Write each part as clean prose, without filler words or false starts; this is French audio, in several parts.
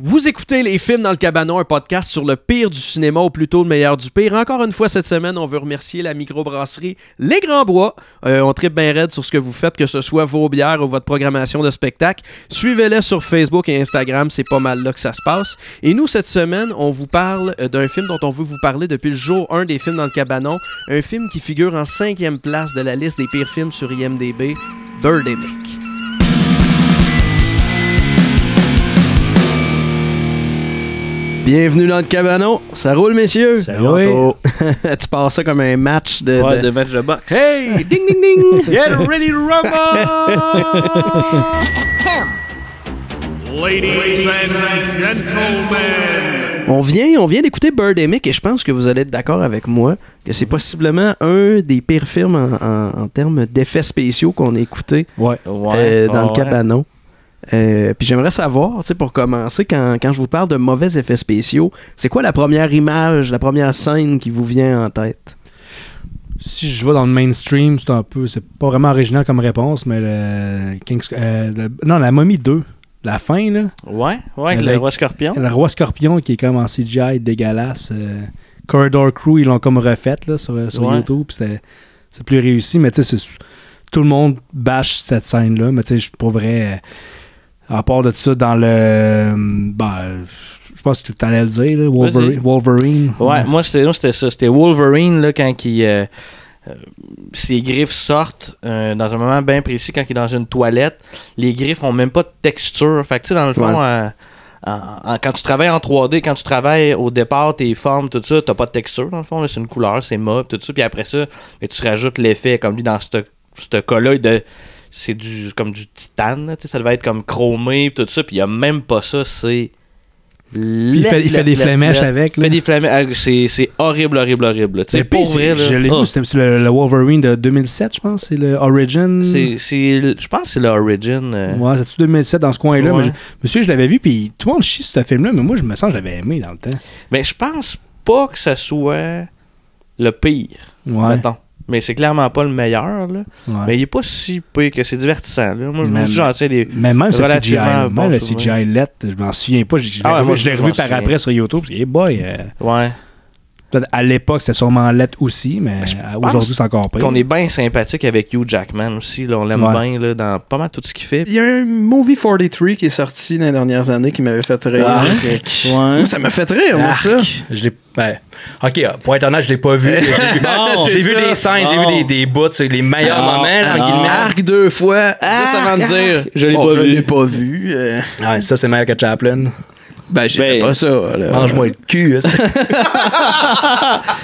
Vous écoutez Les Films dans le Cabanon, un podcast sur le pire du cinéma ou plutôt le meilleur du pire. Encore une fois cette semaine, on veut remercier la microbrasserie Les Grands Bois. On tripe bien raide sur ce que vous faites, que ce soit vos bières ou votre programmation de spectacle. Suivez-les sur Facebook et Instagram, c'est pas mal là que ça se passe. Et nous, cette semaine, on vous parle d'un film dont on veut vous parler depuis le jour 1 des Films dans le Cabanon. Un film qui figure en 5e place de la liste des pires films sur IMDb, Birdemic. Bienvenue dans le cabanon. Ça roule, messieurs? Salut, Anto. Tu passes ça comme un match de... Ouais, de match de boxe. Hey! Ding, ding, ding! Get ready to rumble! Ladies and gentlemen. On vient d'écouter Birdemic et je pense que vous allez être d'accord avec moi que c'est possiblement un des pires films en termes d'effets spéciaux qu'on a écouté dans le cabanon. Puis j'aimerais savoir, tu sais, pour commencer, quand je vous parle de mauvais effets spéciaux, c'est quoi la première image, la première scène qui vous vient en tête? Si je vais dans le mainstream, c'est pas vraiment original comme réponse, mais la Momie 2, la fin, là. Ouais, le Roi Scorpion. Le Roi Scorpion qui est comme en CGI dégueulasse. Corridor Crew, ils l'ont comme refait là, sur YouTube, puis c'est plus réussi, mais tu sais, tout le monde bâche cette scène-là, mais tu sais, pour vrai... À part de ça, dans le... je pense que tu allais le dire, là, Wolverine. Ouais, moi, c'était ça. C'était Wolverine, là, quand ses griffes sortent dans un moment bien précis, quand il est dans une toilette. Les griffes ont même pas de texture. Fait que, tu sais, dans le fond, quand tu travailles en 3D, quand tu travailles au départ, tes formes, tout ça, t'as pas de texture, dans le fond. Là, c'est une couleur, c'est mob, tout ça. Puis après ça, tu rajoutes l'effet, comme lui, dans ce cas-là, c'est comme du titane, ça devait être comme chromé tout ça, puis il n'y a même pas ça, c'est... Il fait des flamèches avec. Il fait des flamèches, c'est horrible. C'est pour vrai, là. Je l'ai vu, c'est le Wolverine de 2007, je pense, c'est le Origin. Je pense que c'est le Origin. Ouais, c'est-tu 2007 dans ce coin-là, ouais. Mais monsieur, je l'avais vu, puis tout le monde chie ce film-là, mais moi, je me sens que je l'avais aimé dans le temps. Mais je pense pas que ça soit le pire, mettons. Mais c'est clairement pas le meilleur, là. Ouais. Mais il est pas si pire que c'est divertissant, là. Moi, je me suis gentil des... Mais même ce CGI, le CGI LED, je m'en souviens pas. Je l'ai revu par après sur YouTube. Et boy... Ouais. À l'époque, c'était sûrement LED aussi, mais aujourd'hui, c'est encore pire. On est bien sympathique avec Hugh Jackman aussi. Là, on l'aime bien là, dans pas mal tout ce qu'il fait. Il y a un Movie 43 qui est sorti dans les dernières années qui m'avait fait rire. Moi, ça m'a fait rire, moi, ça. OK, pour être honnête, je l'ai pas vu. J'ai vu des scènes, j'ai vu des bouts, c'est les meilleurs moments. Arc 2 fois, juste avant de dire je l'ai pas vu. Ouais, ça, c'est meilleur que Chaplin. J'aime pas ça. Là. Mange-moi le cul.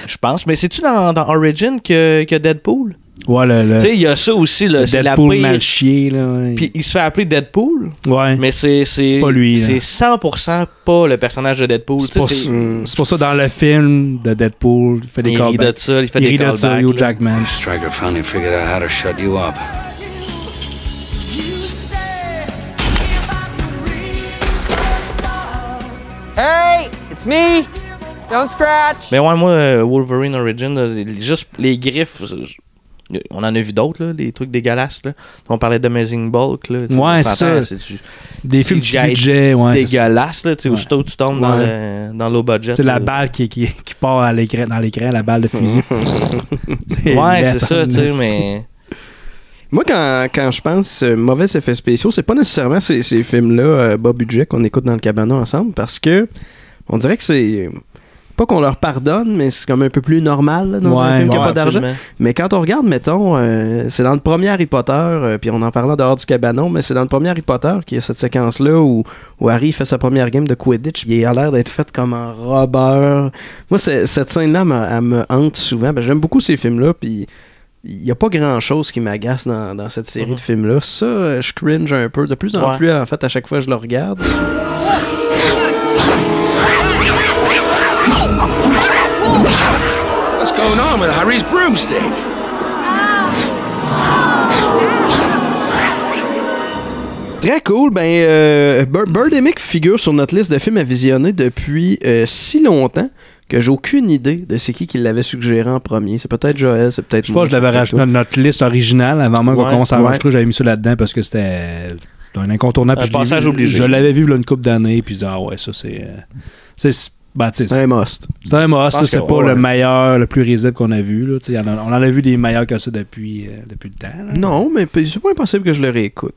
Je pense. Mais c'est-tu dans Origin que Deadpool? Ouais, tu sais, il y a ça aussi. Là, c'est Deadpool mal chié. Là. Puis il se fait appeler Deadpool. Ouais. Mais c'est pas lui. C'est 100% pas le personnage de Deadpool. C'est pour ça dans le film de Deadpool, il fait des callbacks. Il rit de ça, Hugh Jackman. Stryker finally figured out how to shut you up. Hey, it's me. Don't scratch. Mais ouais, moi, Wolverine Origin, juste les griffes, on en a vu d'autres, là, des trucs dégueulasses. Là. On parlait d'Amazing Bulk. Là, ouais, c'est ça. Des films de budget, dégueulasses, là, aussitôt tu tombes dans low budget. C'est la balle qui part dans l'écran, la balle de fusil. C'est ça, tu sais, mais... Moi, quand je pense mauvais effets spéciaux, c'est pas nécessairement ces films-là bas budget qu'on écoute dans le cabanon ensemble, parce que on dirait que c'est... Pas qu'on leur pardonne, mais c'est comme un peu plus normal là, dans un film qui n'a pas d'argent. Mais quand on regarde, mettons, c'est dans le premier Harry Potter, puis on en parlait dehors du cabanon, mais c'est dans le premier Harry Potter qu'il y a cette séquence-là où Harry fait sa première game de Quidditch, il a l'air d'être fait comme un robber. Moi, cette scène-là, elle me hante souvent. J'aime beaucoup ces films-là, puis il n'y a pas grand-chose qui m'agace dans cette série de films-là. Ça, je cringe un peu. De plus en plus, en fait, à chaque fois que je le regarde. What's going on with Harry's broomstick? Très cool. Birdemic figure sur notre liste de films à visionner depuis si longtemps que j'ai aucune idée de c'est qui l'avait suggéré en premier. C'est peut-être Joël, c'est peut-être... Je pense que je l'avais rajouté dans notre liste originale avant même qu'on commence à enregistrer. J'avais mis ça là-dedans parce que c'était C'est un incontournable. Un passage obligé. Je l'avais vu là, une couple d'années, puis je dis, ah ouais, ça c'est. C'est un must. C'est un must, c'est pas le meilleur, le plus risible qu'on a vu. Là, on en a vu des meilleurs que ça depuis le temps. Là. Non, mais c'est pas impossible que je le réécoute.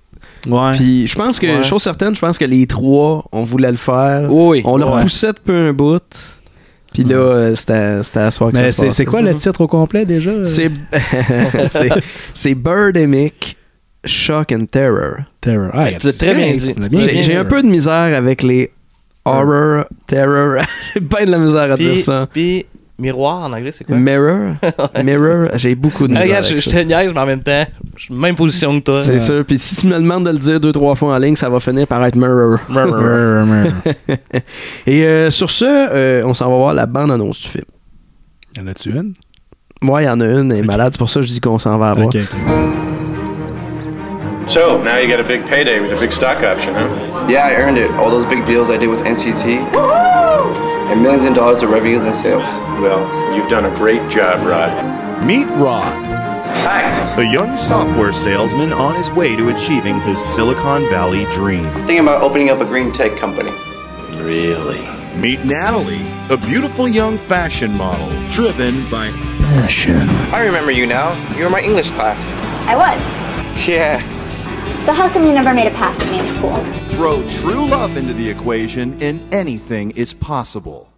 Ouais. Puis je pense que, chose certaine, je pense que les trois, on voulait le faire. Oui. On leur poussait de peu un bout. Puis là, c'était à soir que mais ça se passe. C'est quoi le titre au complet déjà? C'est Birdemic Shock and Terror. Terror. Ah, c'est très bien dit. J'ai un peu de misère avec les horror, terror. J'ai bien de la misère à dire ça. Puis miroir en anglais, c'est quoi? Mirror. Mirror. J'ai beaucoup de misère. Regarde, je te niaise, mais en même temps, je suis même position que toi. C'est sûr. Puis si tu me demandes de le dire 2-3 fois en ligne, ça va finir par être mirror. Et sur ce, on s'en va voir la bande-annonce du film. Y en a-tu une? Moi, il y en a une. Elle est malade. C'est pour ça que je dis qu'on s'en va voir. So, now you got a big payday with a big stock option, huh? Yeah, I earned it. All those big deals I did with NCT. And millions of dollars of revenues and sales. Well, you've done a great job, Rod. Meet Rod. Hi. A young software salesman on his way to achieving his Silicon Valley dream. Thinking about opening up a green tech company. Really? Meet Natalie, a beautiful young fashion model driven by passion. I remember you now. You were in my English class. I was. Yeah. So how come you never made a pass at me in school? Throw true love into the equation and anything is possible.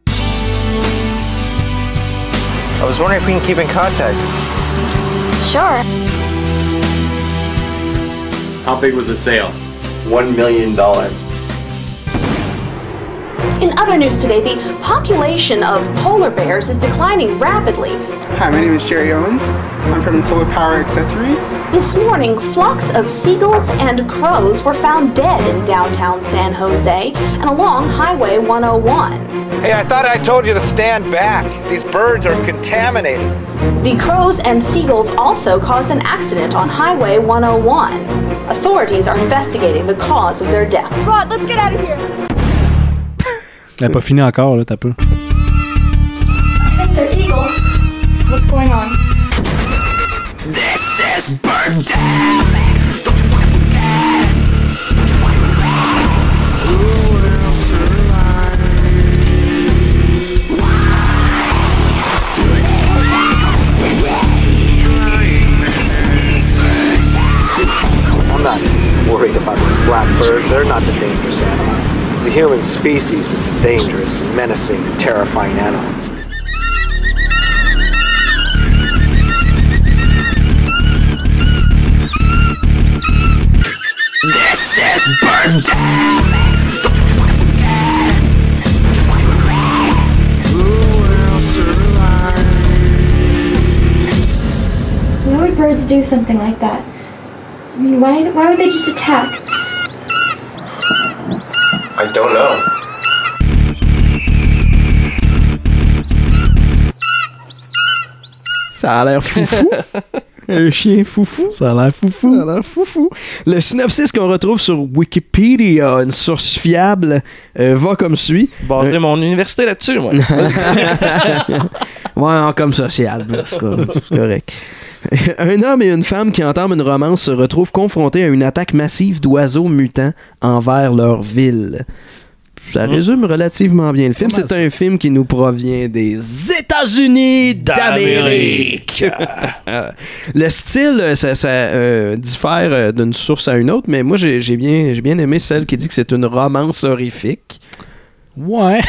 I was wondering if we can keep in contact. Sure. How big was the sale? $1 million. In other news today, the population of polar bears is declining rapidly. Hi, my name is Jerry Owens. I'm from Solar Power Accessories. This morning, flocks of seagulls and crows were found dead in downtown San Jose and along Highway 101. Hey, I thought I told you to stand back. These birds are contaminated. The crows and seagulls also caused an accident on Highway 101. Authorities are investigating the cause of their death. Rod, let's get out of here. Elle n'a pas fini encore, là, t'as peu. I think they're eagles. What's going on? This is Birdemic. I'm not worried about these black birds. They're not the dangerous animal. It's the human species that's the dangerous, menacing, and terrifying animal. This is Birdemic. Why would birds do something like that? I mean, why would they just attack? I don't know. Ça a l'air foufou. Un chien foufou. Ça a l'air foufou. Ça a l'air foufou. Le synopsis qu'on retrouve sur Wikipédia, une source fiable, va comme suit. Basé mon université là-dessus, moi. Ouais, comme sociable. C'est correct. Un homme et une femme qui entament une romance se retrouvent confrontés à une attaque massive d'oiseaux mutants envers leur ville. Ça résume relativement bien le film. C'est un film qui nous provient des États-Unis d'Amérique. Le style, ça diffère d'une source à une autre, mais moi, j'ai bien aimé celle qui dit que c'est une romance horrifique. Ouais.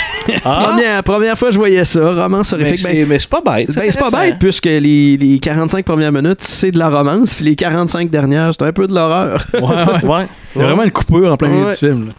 Première fois que je voyais ça, romance horrifique. Mais c'est pas bête. C'est pas bête, puisque les 45 premières minutes, c'est de la romance, puis les 45 dernières, c'est un peu de l'horreur. Ouais. Il y a vraiment une coupure en plein milieu du film, là.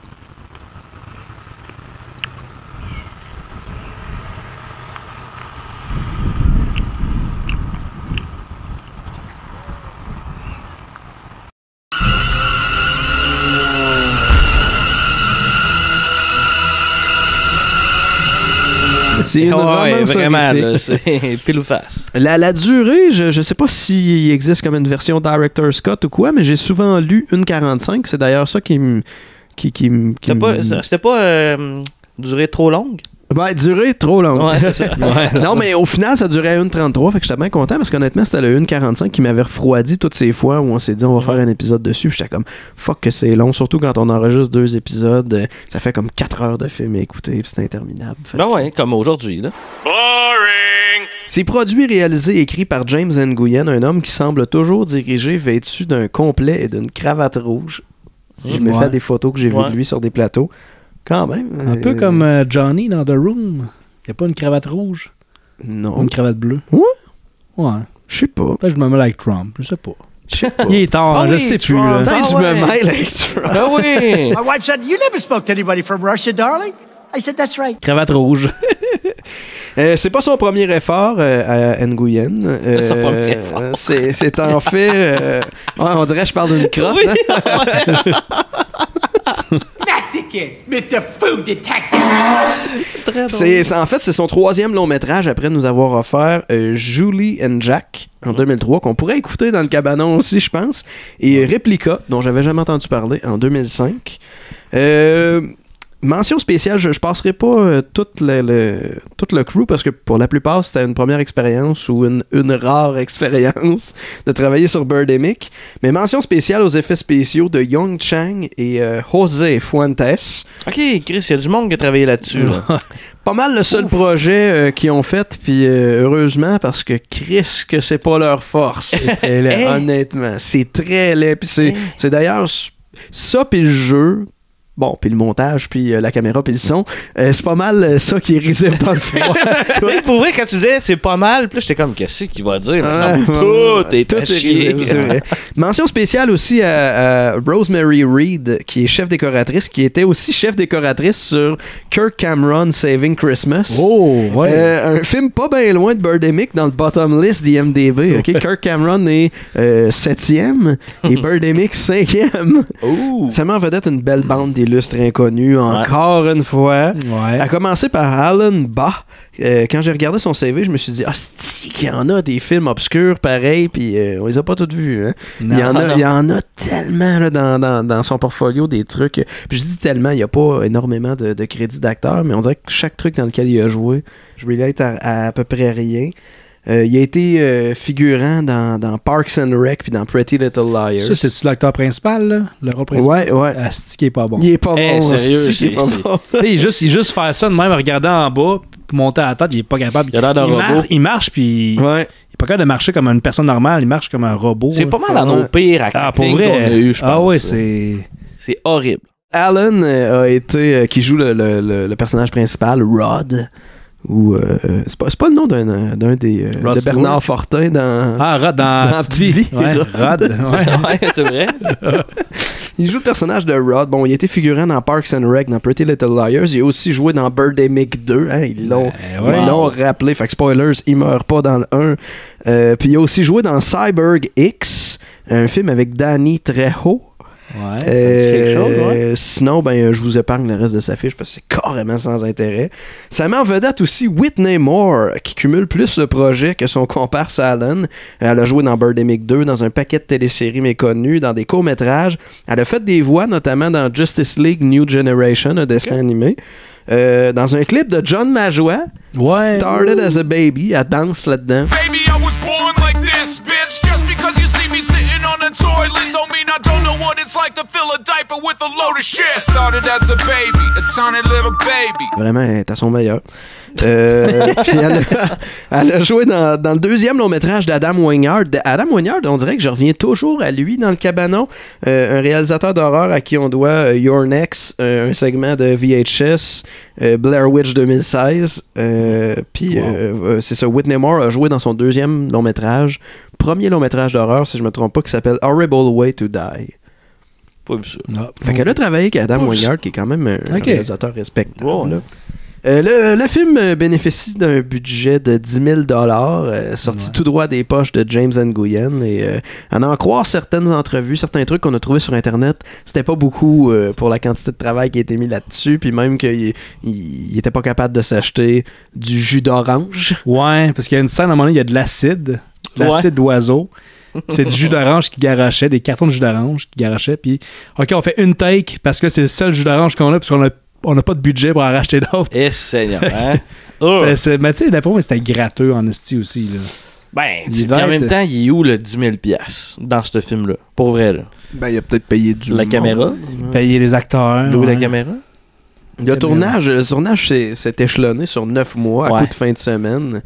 C'est une romance vraiment, horrifique. c'est pile ou face. La durée, je sais pas s'il existe comme une version Director's Cut ou quoi, mais j'ai souvent lu 1:45. C'est d'ailleurs ça qui me... C'était pas durée trop longue? Ouais, duré trop long. Ouais, c'est ça. Non, mais au final, ça durait 1h33, fait que j'étais bien content parce qu'honnêtement, c'était le 1h45 qui m'avait refroidi toutes ces fois où on s'est dit on va faire un épisode dessus. J'étais comme fuck que c'est long, surtout quand on enregistre 2 épisodes. Ça fait comme 4 heures de film à écouter, puis c'est interminable. Ben ouais, comme aujourd'hui, là. Boring! C'est produit, réalisé et écrit par James Nguyen, un homme qui semble toujours dirigé vêtu d'un complet et d'une cravate rouge. Si je me fais des photos que j'ai vues de lui sur des plateaux. Quand même. Un peu comme Johnny dans The Room. Il n'y a pas une cravate rouge? Non. Ou une cravate bleue? Ouais? Ouais. Je sais pas. Je me mêle avec Trump. Je sais pas. Je sais pas. Il est tard, je sais plus. Là. Peut-être que je me mêle avec Trump. Ah oui! My wife said, "You never spoke to anybody from Russia, darling." I said, "That's right." Cravate rouge. C'est pas son premier effort à Nguyen. Son premier effort. C'est en fait... on dirait que je parle d'une crotte. Oui. Mexican, Mr. Food Detective. En fait, c'est son 3e long métrage après nous avoir offert Julie and Jack en 2003, qu'on pourrait écouter dans le cabanon aussi, je pense. Et Replica, dont j'avais jamais entendu parler, en 2005. Mention spéciale, je passerai pas tout le crew parce que pour la plupart c'était une première expérience ou une rare expérience de travailler sur Birdemic. Mais mention spéciale aux effets spéciaux de Young Chang et José Fuentes. Ok, Chris, il y a du monde qui a travaillé là-dessus. Là. Pas mal le seul projet qu'ils ont fait, puis heureusement parce que Chris, que c'est pas leur force. C'est laid, honnêtement. C'est très laid. Puis c'est d'ailleurs ça, puis le jeu. Bon, puis le montage, puis la caméra, puis le son, c'est pas mal ça qui est risible dans le fond. Mais pour vrai, quand tu disais c'est pas mal, puis j'étais comme, qu'est-ce qu'il va dire? Tout est risible, c'est vrai. Mention spéciale aussi à Rosemary Reed, qui est chef décoratrice, qui était aussi chef décoratrice sur Kirk Cameron Saving Christmas. Oh, ouais. Un film pas bien loin de Birdemic dans le bottom list d'IMDb. Okay? Kirk Cameron est 7e et Birdemic 5e. Ça met en vedette une belle bande d'illustres inconnus, encore une fois. Ouais. A commencé par Alan Bah. Quand j'ai regardé son CV, je me suis dit, il y en a des films obscurs pareils, puis on les a pas tous vus. Hein? Il y en a tellement là, dans son portfolio, des trucs. Puis je dis tellement, il n'y a pas énormément de crédits d'acteurs, mais on dirait que chaque truc dans lequel il a joué, je relate à peu près rien. Il a été figurant dans Parks and Rec puis dans Pretty Little Liars. Ça, c'est-tu l'acteur principal, là? Le rôle principal? Ouais. Asti qui est pas bon. Il est pas bon. Sérieux, il est pas bon. Il juste faire ça de même, regarder en bas, puis monter à la tête, il est pas capable. Il a l'air d'un robot. Il marche, puis il est pas capable de marcher comme une personne normale, il marche comme un robot. C'est pas mal dans nos pires acting qu'on a eu, je pense. Ah ouais, c'est horrible. Alan a été... qui joue le personnage principal, Rod... Ou c'est pas le nom d'un des de Bernard Fortin dans Rod dans Petite Vie. Ouais, Rod. Ouais, c'est vrai. Il joue le personnage de Rod. Bon, il a été figurant dans Parks and Rec, dans Pretty Little Liars. Il a aussi joué dans Birdemic 2. Hein, ils l'ont rappelé. Fait que spoilers, il meurt pas dans le 1. Puis il a aussi joué dans Cyborg X, un film avec Danny Trejo. Ouais, quelque chose, sinon, je vous épargne le reste de sa fiche parce que c'est carrément sans intérêt. Ça met en vedette aussi Whitney Moore, qui cumule plus le projet que son comparse Alan. Elle a joué dans Birdemic 2, dans un paquet de téléséries méconnues, dans des courts-métrages. Elle a fait des voix, notamment dans Justice League New Generation, un dessin animé. Dans un clip de John Majoie, Started as a Baby, elle danse là-dedans. Baby, I was born like this, bitch. Just because you see me sitting on a toilet don't mean I don't know what it's like to fill a diaper with a load of shit. I started as a baby, a tiny little baby. Vraiment, elle est à son meilleur. Puis elle a joué dans le 2e long métrage d'Adam Wingard. Adam Wingard, on dirait que je reviens toujours à lui dans le cabanon. Un réalisateur d'horreur à qui on doit Your Next, un segment de VHS, Blair Witch 2016. Puis c'est ça, Whitney Moore a joué dans son 2e long métrage, premier long métrage d'horreur, si je me trompe pas, qui s'appelle Horrible Way to Die. Pas vu ça. Fait qu'elle a travaillé avec Adam Wingard, qui est quand même un réalisateur respectable. Là. Le film bénéficie d'un budget de 10 000 sorti tout droit des poches de James Nguyen. Et à en croire certaines entrevues, certains trucs qu'on a trouvés sur Internet, c'était pas beaucoup pour la quantité de travail qui a été mis là-dessus. Puis même qu'il était pas capable de s'acheter du jus d'orange. Ouais, parce qu'il y a une scène à un moment donné, il y a de l'acide d'oiseau. C'est du jus d'orange qui garochait, des cartons de jus d'orange qui garochaient. Puis, OK, on fait une take parce que c'est le seul jus d'orange qu'on a, parce qu'on a on n'a pas de budget pour en racheter d'autres. Eh, Seigneur, hein? Mais tu sais, d'après moi, c'était gratteux en esti aussi, là. Ben, en même temps, il est où le 10 000$ dans ce film-là? Pour vrai, là. Ben, il a peut-être payé la caméra. Payer les acteurs. Louer la caméra. Le tournage s'est échelonné sur 9 mois à coup de fin de semaine.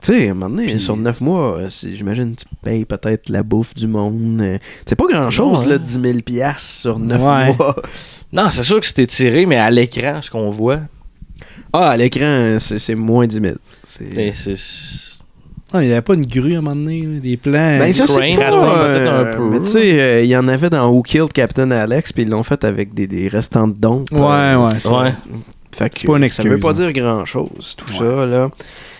Tu sais, à un moment donné, sur 9 mois, j'imagine tu payes peut-être la bouffe du monde. C'est pas grand-chose, là, 10 000$ sur 9 mois. Non, c'est sûr que c'était tiré, mais à l'écran, ce qu'on voit... Ah, à l'écran, c'est moins 10 000. Il n'y avait pas une grue à un moment donné, là, des plans. Ben, ça, c'est un peu. Mais tu sais, il y en avait dans Who Killed Captain Alex, puis ils l'ont fait avec des restants de dons. Fait que c'est pas une excuse. Ça veut pas dire grand-chose, tout ça, là.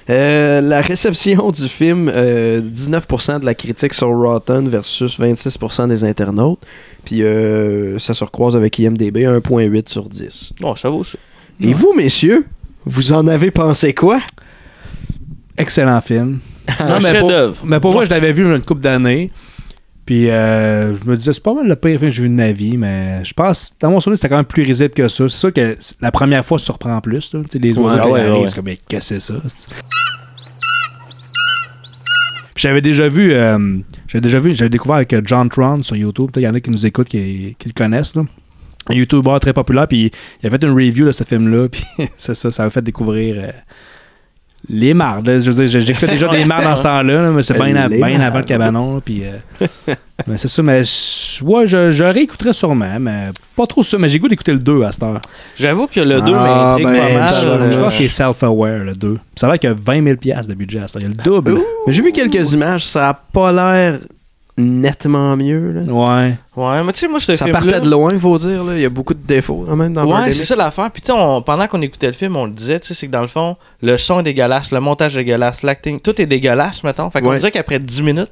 La réception du film, 19% de la critique sur Rotten versus 26% des internautes. Puis ça se recroise avec IMDb, 1.8 sur 10. Oh, ça vaut ça. Et vous, messieurs, vous en avez pensé quoi? Excellent film. Non, mais pour moi, je l'avais vu une couple d'années. Puis je me disais, c'est pas mal le pire film que j'ai vu de ma vie, mais je pense, dans mon souvenir, c'était quand même plus risible que ça. C'est sûr que la première fois, ça surprend plus. Là. Les oiseaux qui arrivent, c'est comme, mais qu'est-ce que c'est ça? Puis j'avais découvert avec John Tron sur YouTube. Il y en a qui nous écoutent, qui le connaissent. Là. Un YouTuber très populaire, puis il a fait une review de ce film-là, puis c'est ça m'a fait découvrir les mardes. Je veux dire, j'écoute déjà des mardes dans ce temps-là, mais c'est bien avant le cabanon. Puis, mais c'est ça, mais je réécouterais sûrement, mais pas trop ça. Mais j'ai goût d'écouter le 2 à cette heure. J'avoue que le 2 m'intrigue pas mal. Je pense qu'il est self-aware, le 2. Ça a l'air qu'il y a 20 000$ de budget à cette heure. Il y a le double. J'ai vu quelques images, ça a pas l'air nettement mieux. Là. Ouais, mais tu sais, moi, ça partait de loin, il faut dire. Là. Il y a beaucoup de défauts quand même dans Birdemic. C'est ça l'affaire. Puis tu sais, pendant qu'on écoutait le film, on le disait, tu sais, c'est que dans le fond, le son est dégueulasse, le montage est dégueulasse, l'acting, tout est dégueulasse, mettons. Fait qu'on dirait qu'après 10 minutes,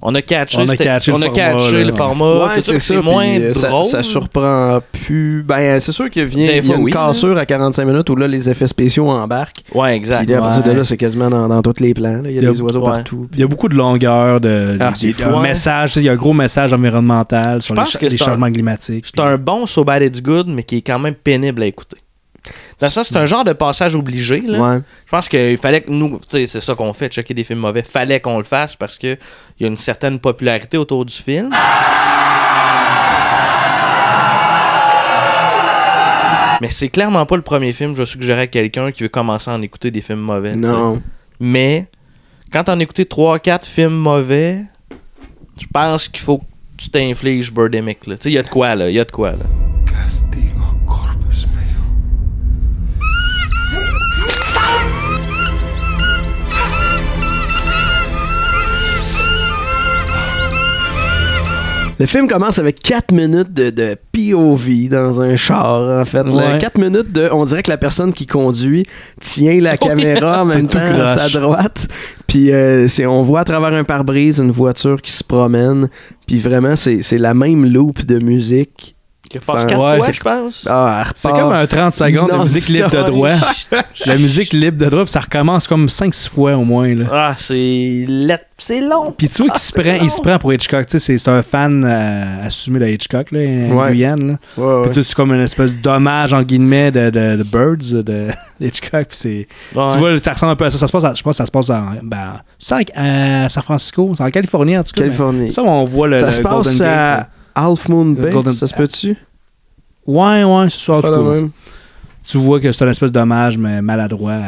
on a catché le format. Ouais, c'est moins drôle. Ça surprend plus. Ben, c'est sûr qu'il y a une cassure à 45 minutes où là, les effets spéciaux embarquent. Ouais, exact. Puis à partir de là, c'est quasiment dans tous les plans. Là. Il y a des oiseaux partout. Il y a beaucoup de longueur, un message. Il y a un gros message environnemental sur les changements climatiques. C'est un bon So Bad It's Good, mais qui est quand même pénible à écouter. Dans le sens, c'est un genre de passage obligé. Là. Je pense qu'il fallait que nous, c'est ça qu'on fait, checker des films mauvais. Fallait qu'on le fasse parce qu'il y a une certaine popularité autour du film. Mais c'est clairement pas le premier film que je suggérerais à quelqu'un qui veut commencer à en écouter des films mauvais. Non. T'sais. Mais quand t'en écouté 3-4 films mauvais, je pense qu'il faut que tu t'infliges Birdemic. Il y a de quoi là. Le film commence avec 4 minutes de POV dans un char, en fait. Là, 4 minutes de... On dirait que la personne qui conduit tient la caméra en même temps à sa droite. Puis on voit à travers un pare-brise une voiture qui se promène. Puis vraiment, c'est la même loop de musique. Qui passe 4 fois, je pense. C'est comme un 30 secondes de musique libre de droit. La musique libre de droit, puis ça recommence comme 5-6 fois au moins. Là. C'est long. Puis tu vois qu'il se prend pour Hitchcock. C'est un fan assumé de Hitchcock, là, en Guyane. Puis c'est comme une espèce d'hommage, en guillemets, de Birds, de Hitchcock. Puis tu vois, ça ressemble un peu à ça. Je pense que ça se passe à San Francisco, c'est en Californie en tout cas. Californie. Ça, on voit le ça se passe Golden Gate, Half Moon Bay, ça se peut-tu? Ouais, c'est ça. Tu vois que c'est un espèce d'hommage, mais maladroit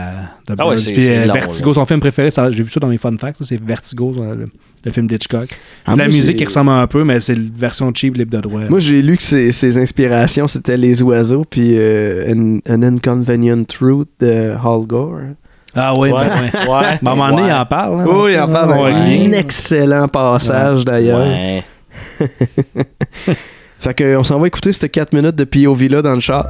de Birds. Puis Vertigo, son film préféré, j'ai vu ça dans les fun facts, c'est Vertigo, le film d'Hitchcock. La musique qui ressemble un peu, mais c'est une version cheap, libre de droit. Moi, j'ai lu que ses inspirations, c'était Les Oiseaux, puis An Inconvenient Truth de Hal Gore. Ah oui, à un moment donné, il en parle. Oui, il en parle. Un excellent passage, d'ailleurs. Ouais. Fait qu'on s'en va écouter cette 4 minutes de POV là dans le char.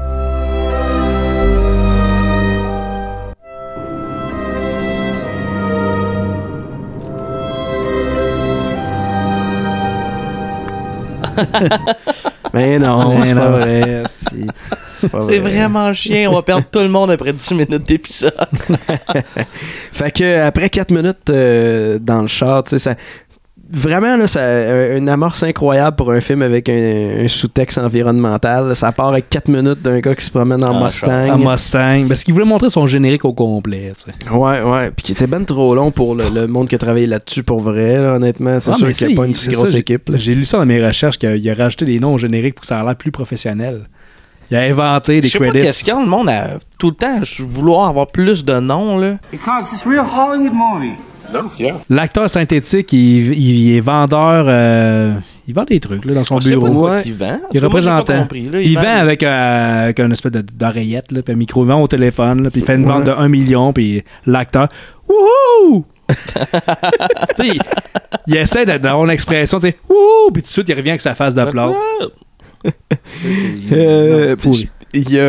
Mais non, c'est pas vrai. C'est vraiment chiant. On va perdre tout le monde après 10 minutes d'épisode. Fait que après 4 minutes dans le char, tu sais, vraiment, là, une amorce incroyable pour un film avec un sous-texte environnemental. Ça part avec 4 minutes d'un gars qui se promène en Mustang. En Mustang. Parce qu'il voulait montrer son générique au complet. Tu sais. Ouais. Puis qui était ben trop long pour le monde qui a travaillé là-dessus pour vrai, là, honnêtement. C'est sûr qu'il n'y a pas une si grosse équipe. J'ai lu ça dans mes recherches qu'il a rajouté des noms au générique pour que ça ait l'air plus professionnel. Il a inventé des credits. Je sais pas qu'est-ce qu'il y a, le monde a tout le temps vouloir avoir plus de noms, là. Because it's a real Hollywood movie. L'acteur synthétique, il est vendeur. Il vend des trucs là, dans son bureau. Il vend. Il est représentant. Il vend avec une espèce d'oreillette, là, puis un micro. Il vend au téléphone, là, puis il fait une vente de 1 million, puis l'acteur. Wouhou! il essaie d'avoir une expression, tu sais, wouhou! Puis tout de suite, il revient avec sa face de plâtre. Il y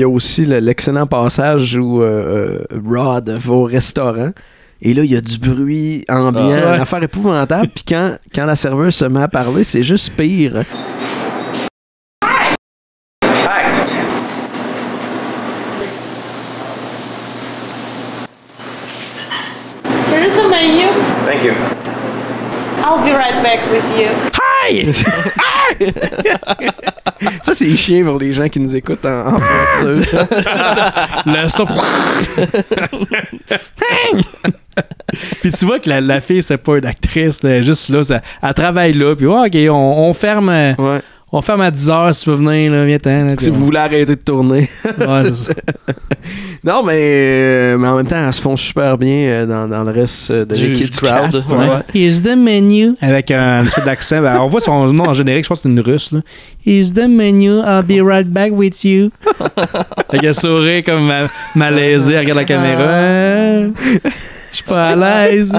a aussi l'excellent passage où Rod va au restaurant. Et là, il y a du bruit ambiant, une affaire épouvantable. Puis quand la serveuse se met à parler, c'est juste pire. Hi. Here's the menu. Thank you. I'll be right back with you. Hi! Ça, c'est chiant pour les gens qui nous écoutent en voiture. Le son. Puis tu vois que la fille, c'est pas une actrice, là, elle est juste là, elle travaille là, puis OK, on ferme. On ferme à 10h si tu veux venir, là, viens-t'en. Si vous voulez arrêter de tourner. Ouais, c'est ça. Non, mais en même temps, elles se font super bien dans le reste de l'équipe du crowd. Here's the menu. Avec un espèce d'accent. Ben, on voit son nom en générique, je pense que c'est une russe. Là. Here's the menu, I'll be right back with you. Avec un sourire comme malaisé, elle regarde la caméra. Je suis pas à l'aise.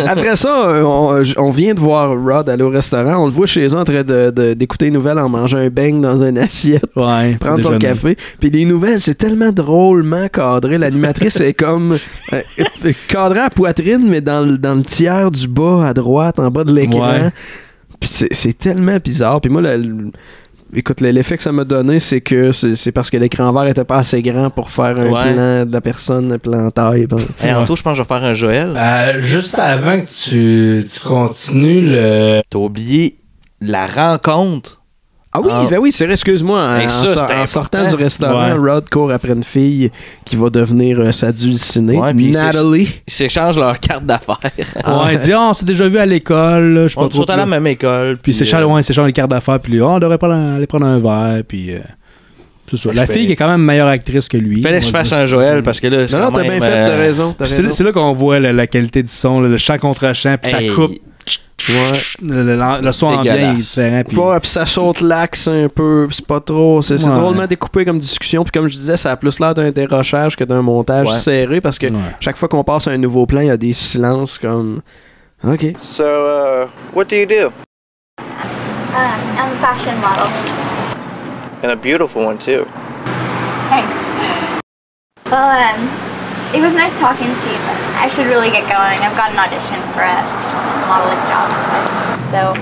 Après ça, on vient de voir Rod aller au restaurant. On le voit chez eux en train d'écouter les nouvelles en mangeant un beigne dans une assiette. Prendre son café. Puis les nouvelles, c'est tellement drôlement cadré. L'animatrice est comme cadrée à poitrine, mais dans le tiers du bas à droite, en bas de l'écran. Puis c'est tellement bizarre. Puis moi, écoute, l'effet que ça m'a donné, c'est que c'est parce que l'écran vert était pas assez grand pour faire un plan de la personne, un plan taille. Bon. Anto, je pense que je vais faire un Joël. Juste avant que tu continues T'as oublié la rencontre. Ah oui, ben oui, c'est vrai, excuse-moi. En sortant du restaurant, Rod court après une fille qui va devenir sa dulcinée, Natalie. Ils s'échangent leur carte d'affaires. Il dit, on s'est déjà vu à l'école. On est à la même école. Puis ils s'échangent les cartes d'affaires. Puis on devrait aller prendre un verre. Puis c'est ça. La fille qui est quand même meilleure actrice que lui. Fallait que je fasse un Joël parce que là. Non, t'as bien fait, t'as raison. C'est là qu'on voit la qualité du son, le chant contre chant, puis ça coupe. Le son ambiant est différent. Puis ça saute l'axe un peu. C'est pas trop. C'est drôlement découpé comme discussion. Puis comme je disais, ça a plus l'air d'un dérochage que d'un montage serré parce que chaque fois qu'on passe à un nouveau plan, il y a des silences comme. OK. So, what do you do? I'm a fashion model. And a beautiful one, too. Thanks. Well, it was nice talking to you, but I should really get going. I've got an audition for a modeling job. So,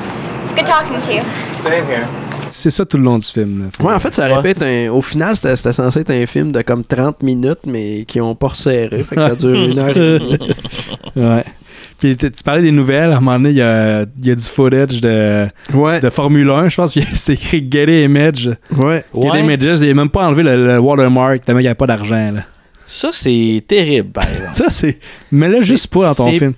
it's good talking to you. Same here. C'est ça tout le long du film. Ouais, en fait, ça répète au final, c'était censé être un film de comme 30 minutes, mais qui ont pas resserré. Fait que ça dure 1h30. Ouais. Puis tu parlais des nouvelles, à un moment donné, il y a du footage de Formule 1, je pense, puis c'est écrit Getty Image. Getty Images, il n'a même pas enlevé le watermark, tellement il n'y avait pas d'argent. Là. Ça, c'est terrible, par exemple. Ça, c'est. Mais là, juste pas dans ton film.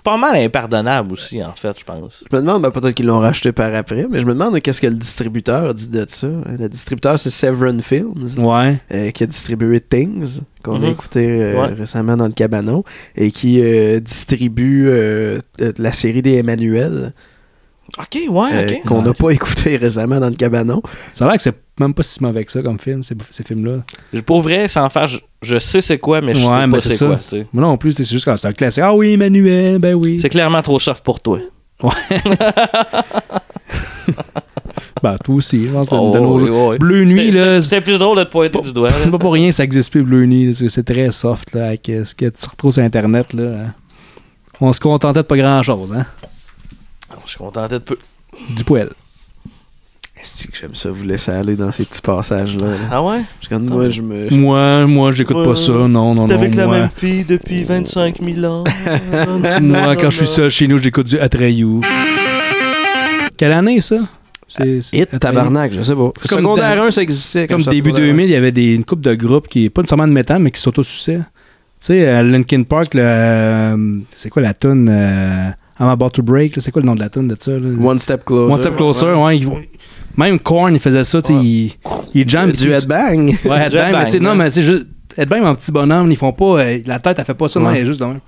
Pas mal impardonnable aussi, en fait, je pense. Je me demande, peut-être qu'ils l'ont racheté par après, mais je me demande qu'est-ce que le distributeur dit de ça. Le distributeur, c'est Severin Films, qui a distribué Things, qu'on a écouté récemment dans le Cabanon, et qui distribue la série des Emmanuel. OK. Qu'on n'a pas écouté récemment dans le Cabanon. Ça a l'air que c'est même pas si mauvais que ça comme film, ces films-là. Pour vrai, sans faire, je sais c'est quoi, mais je sais pas c'est quoi. Moi non plus, c'est juste quand c'est un classique. Ah oui, Emmanuel, ben oui. C'est clairement trop soft pour toi. Ouais. Ben, toi aussi. Je pense que Bleu Nuit, là. C'était plus drôle de te pointer du doigt. C'est pas pour rien, ça existe plus, Bleu Nuit. C'est très soft, là. Avec ce que tu retrouves sur Internet, là. On se contentait de pas grand-chose, hein. On se contentait de peu. Du poêle. Est-ce que j'aime ça vous laisser aller dans ces petits passages-là? Là. Ah ouais? Parce que moi, je me... Moi, j'écoute pas ça. Non. T'es avec la même fille depuis 25 000 ans. Moi, quand je suis seul chez nous, j'écoute du Atreyu. Quelle année, ça? Hit, tabarnak, je sais pas. Secondaire 1, ça existait. Comme début 2000, il y avait une couple de groupes qui, pas nécessairement de métal, mais qui s'auto-suçaient. Tu sais, Linkin Park, c'est quoi la tune I'm About to Break, c'est quoi le nom de la tune de ça? Là? One Step Closer. One Step Closer, ouais. Même Korn, il faisait ça, tu sais, il jam. Du headbang. Ouais, headbang, mais tu sais, non, mais tu sais, juste headbang en petit bonhomme, ils font pas, la tête, elle fait pas ça, non, elle est juste de même.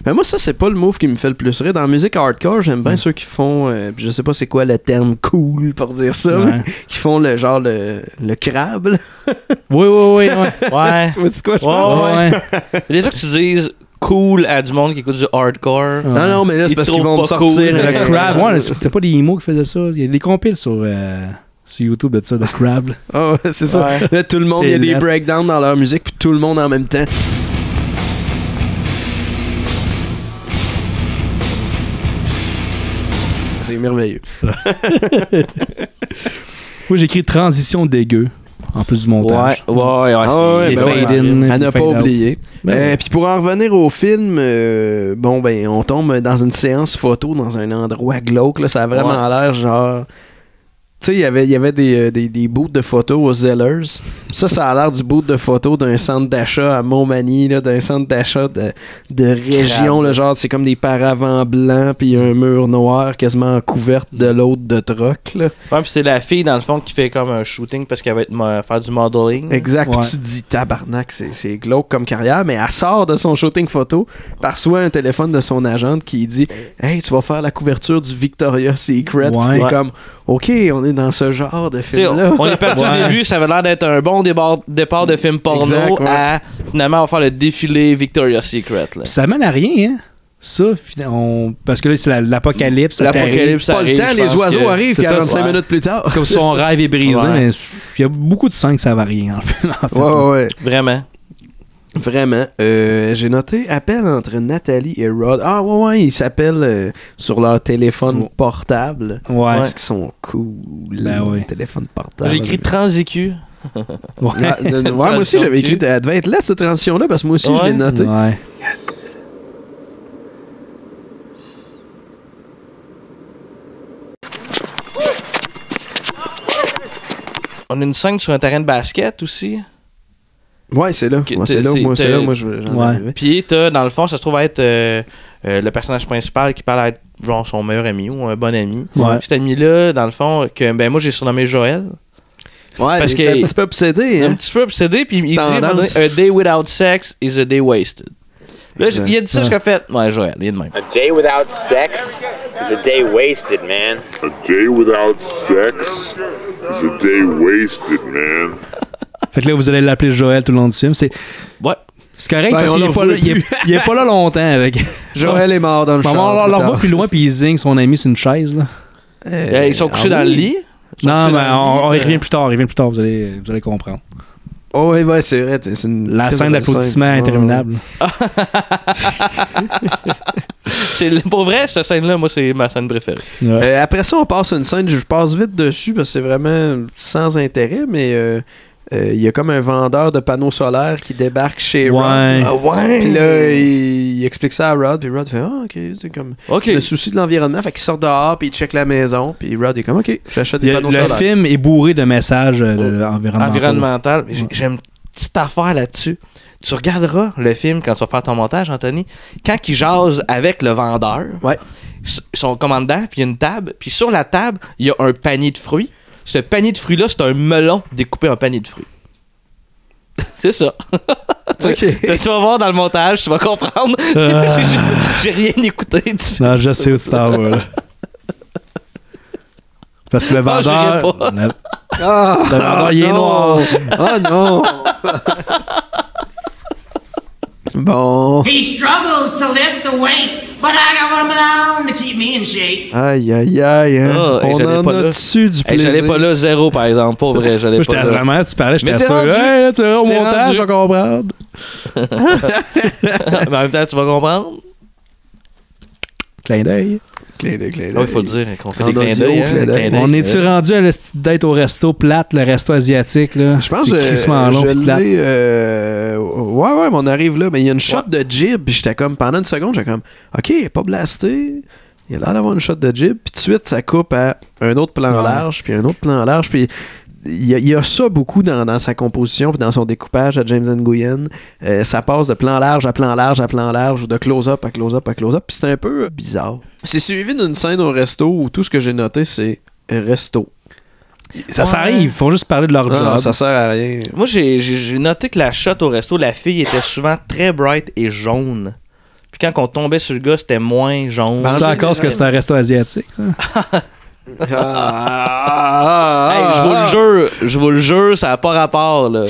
Mais moi, ça, c'est pas le move qui me fait le plus rire. Dans la musique hardcore, j'aime bien ceux qui font, je sais pas c'est quoi le terme cool pour dire ça, qui font le genre le crabe. Là. Oui. Ouais. Tu vois quoi, je parle? Ouais. Déjà que tu dises cool à du monde qui écoute du hardcore. Non, mais là, c'est parce qu'ils vont me sortir. Cool. Le crab, ouais, c'était pas des emo qui faisaient ça. Il y a des compiles sur YouTube de ça, de crab. Oh, c'est ça. Ouais. Là, tout le monde, il y a des breakdowns dans leur musique, puis tout le monde en même temps. C'est merveilleux. Moi, j'ai écrit transition dégueu. En plus du montage. Ouais, à ne pas oublier. Puis pour en revenir au film, on tombe dans une séance photo dans un endroit glauque. Là, ça a vraiment l'air genre... Tu sais, il y avait des booths de photos aux Zellers. Ça a l'air du booth de photos d'un centre d'achat à Montmagny, là, d'un centre d'achat de région. Là, genre, c'est comme des paravents blancs, puis un mur noir quasiment couverte de l'autre de troc. Là. Ouais, puis c'est la fille, dans le fond, qui fait comme un shooting parce qu'elle va faire du modeling. Exact, puis tu te dis, tabarnak, c'est glauque comme carrière, mais elle sort de son shooting photo, reçoit un téléphone de son agente qui dit « Hey, tu vas faire la couverture du Victoria's Secret. » Puis t'es comme « Ok, on est dans ce genre de film-là. » On est parti au début, ça avait l'air d'être un bon départ de film porno à finalement on va faire le défilé Victoria's Secret. Là. Ça mène à rien, hein? Ça, parce que là, c'est l'apocalypse. L'apocalypse pas le temps, les oiseaux arrivent 45 minutes plus tard. C'est comme son rêve est brisé, mais il y a beaucoup de scènes que ça va rien, en fait. Ouais. Vraiment. J'ai noté appel entre Nathalie et Rod. Ah ouais, ils s'appellent sur leur téléphone portable. Ouais. Parce qu'ils sont cool. Téléphone portable. J'ai écrit transicu. Moi aussi j'avais écrit. Elle devait être là cette transition-là parce que moi aussi je l'ai noté. Ouais. Yes. On a une scène sur un terrain de basket aussi. Ouais, c'est là. Moi, j'en arrivais. Puis, dans le fond, ça se trouve être le personnage principal qui parle être genre son meilleur ami ou un bon ami. Ouais. Cet ami-là, dans le fond, que moi, j'ai surnommé Joël. Ouais, parce qu'il est un petit peu obsédé. Un petit peu obsédé, puis il dit A day without sex is a day wasted. Là, il a dit ça, je l'ai fait. Ouais, Joël, il est de même. A day without sex is a day wasted, man. A day without sex is a day wasted, man. Fait que là, vous allez l'appeler Joël tout le long du film. C'est correct parce qu'il est pas là longtemps avec. Joël est mort dans le char. On leur voit plus loin, puis il zigne son ami sur une chaise. Là. Ils sont couchés dans le lit. Non, mais on revient plus tard. Vous allez comprendre. Oh, ouais, c'est vrai. La scène d'applaudissement interminable. Pour vrai, cette scène-là, moi, c'est ma scène préférée. Ouais. Après ça, on passe à une scène, je passe vite dessus parce que c'est vraiment sans intérêt, mais il y a comme un vendeur de panneaux solaires qui débarque chez Rod. Puis là, il explique ça à Rod, puis Rod fait ok, c'est comme le souci de l'environnement. Fait qu'il sort dehors, puis il check la maison, puis Rod est comme ok, j'achète des panneaux solaires. Le film est bourré de messages environnementaux. J'ai une petite affaire là-dessus. Tu regarderas le film quand tu vas faire ton montage, Anthony, quand il jase avec le vendeur. Ils sont commandants, puis il y a une table, puis sur la table, il y a un panier de fruits. Ce panier de fruits-là, c'est un melon découpé en panier de fruits. C'est ça. Tu vas voir dans le montage, tu vas comprendre. J'ai rien écouté. Non, je sais où tu t'en vas, là. Parce que le vendeur... Le vendeur, il est noir. Oh non! Bon. He struggles to lift the weight, but I got him down to keep me in shape. Aïe, hein. On en a dessus du plaisir. J'allais pas là, zéro, par exemple. Pas vrai, j'allais pas là. Vraiment, tu parlais, j'étais sûr. Là, tu vas au montage, je vais comprendre. Mais en même temps, tu vas comprendre. Clin d'œil. Il faut le dire qu'on fait des clins d'œil. On est-tu rendu à la date au resto plate, le resto asiatique, là? Je pense que je l'ai... Ouais, mais on arrive là. Mais il y a une shot de jib, puis j'étais comme, pendant une seconde, j'étais comme, OK, il est pas blasté. Il a l'air d'avoir une shot de jib, puis tout de suite, ça coupe à un autre plan large, puis un autre plan large, puis... Il y a ça beaucoup dans sa composition puis dans son découpage à James Nguyen. Ça passe de plan large à plan large à plan large ou de close-up à close-up à close-up. Puis c'est un peu bizarre. C'est suivi d'une scène au resto où tout ce que j'ai noté, c'est resto. Ça s'arrive, il faut juste parler de leur job. Non, ça sert à rien. Moi, j'ai noté que la shot au resto, la fille était souvent très bright et jaune. Puis quand on tombait sur le gars, c'était moins jaune. C'est encore ce que c'est un resto asiatique, ça? Hey, je vous le jure, ça n'a pas rapport, là.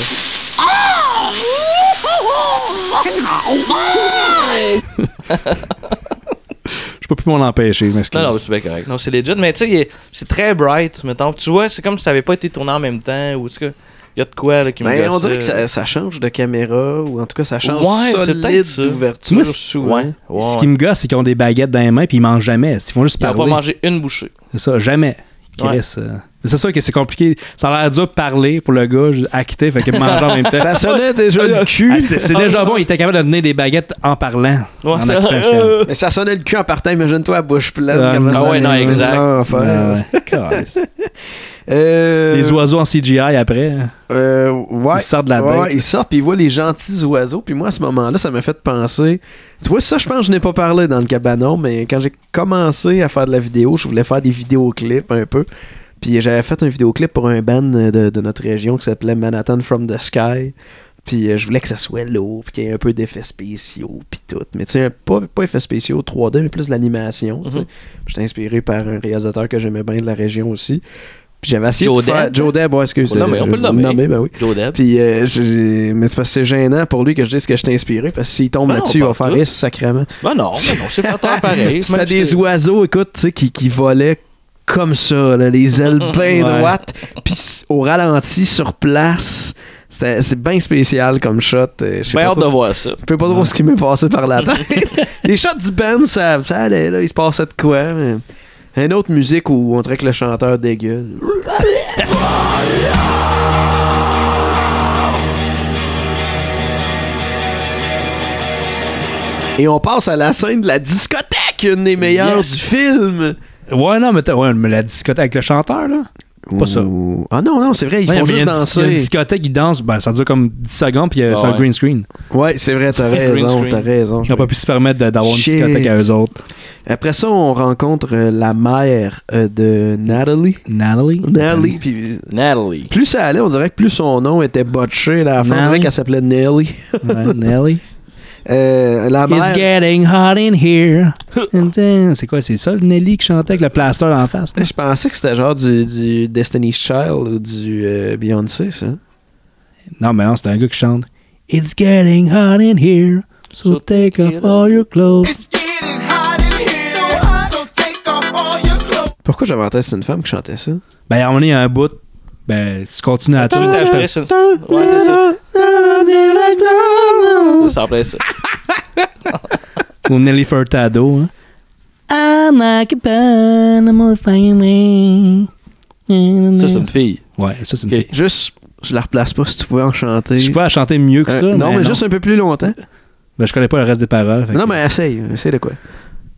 Je peux plus m'en empêcher, mais non, c'est bien correct. Non, c'est legit, mais tu sais, c'est très bright, mettons. Tu vois, c'est comme si ça n'avait pas été tourné en même temps, ou en tout cas, il y a de quoi là, qui me gosse. On dirait que ça change de caméra, ou en tout cas, ça change solide d'ouverture. Moi, souvent. Ce qui me gosse, c'est qu'ils ont des baguettes dans les mains, puis ils mangent jamais. Ils font juste parler. Ils n'ont pas mangé une bouchée. C'est ça, jamais. C'est sûr que c'est compliqué. Ça a l'air dur de parler pour le gars acté, fait qu'il mange en même temps. Ça sonnait déjà le cul. C'est déjà bon, il était capable de donner des baguettes en parlant. Mais ça sonnait le cul en partant, imagine-toi à bouche pleine. Non, exact. Les oiseaux en CGI après. Ils sortent de la tête. Ils sortent puis ils voient les gentils oiseaux. Puis moi, à ce moment-là, ça m'a fait penser. Tu vois, ça, je pense que je n'ai pas parlé dans le cabanon, mais quand j'ai commencé à faire de la vidéo, je voulais faire des vidéoclips un peu. Puis j'avais fait un vidéoclip pour un band de notre région qui s'appelait Manhattan from the Sky. Puis je voulais que ça soit lourd, puis qu'il y ait un peu d'effets spéciaux, puis tout. Mais tu sais, pas effets spéciaux 3D, mais plus de l'animation. J'étais inspiré par un réalisateur que j'aimais bien de la région aussi. Puis j'avais essayé de faire... Joe Deb, excusez. Non, mais on peut le nommer. Ben oui. Joe Deb. Puis, mais c'est parce que c'est gênant pour lui que je dise que je t'ai inspiré, parce que s'il tombe là-dessus, il va faire sacrément. Ben non, c'est pas tant pareil. C'était des oiseaux, écoute, tu sais, qui volaient comme ça, là, les ailes bien droites, puis au ralenti, sur place. C'est bien spécial comme shot. J'ai hâte de voir ça. Je sais pas trop ce qui m'est passé par la tête. Les shots du band, ça allait, là, il se passait de quoi, mais... Une autre musique où on dirait que le chanteur dégueule. Et on passe à la scène de la discothèque, une des meilleures du film. Ouais, non, mais la discothèque avec le chanteur, là. Pas ça. Ah non, c'est vrai, ils font juste danser. Il y a une discothèque, ils dansent, ça dure comme 10 secondes, puis c'est un green screen. Ouais, c'est vrai, t'as raison. Ils n'ont pas pu se permettre d'avoir une discothèque à eux autres. Après ça, on rencontre la mère de Natalie. Natalie. Plus ça allait, on dirait que plus son nom était botché. Là, à la fin, on dirait qu'elle s'appelait Nelly. Nelly. La mère... It's getting hot in here. C'est quoi, c'est ça le Nelly qui chantait avec le plaster en face? Je pensais que c'était genre du Destiny's Child ou du Beyoncé, ça. Non, mais non, c'est un gars qui chante It's getting hot in here, so take off all your clothes. Pourquoi j'avais entendu que c'est une femme qui chantait ça? Ben, à un moment donné, il y a un bout. Ben, si tu continues à tout. Ouais, c'est ça. Ça s'appelait ça. Ou Nelly Furtado, hein. I'm like a bun, I'm on fire me. Ça, c'est une fille. Ouais, ça, c'est une fille. Juste, je la replace pas si tu pouvais en chanter. Si je pouvais en chanter mieux que ça. Non, mais juste un peu plus longtemps. Ben, je connais pas le reste des paroles. Non, mais essaye de quoi.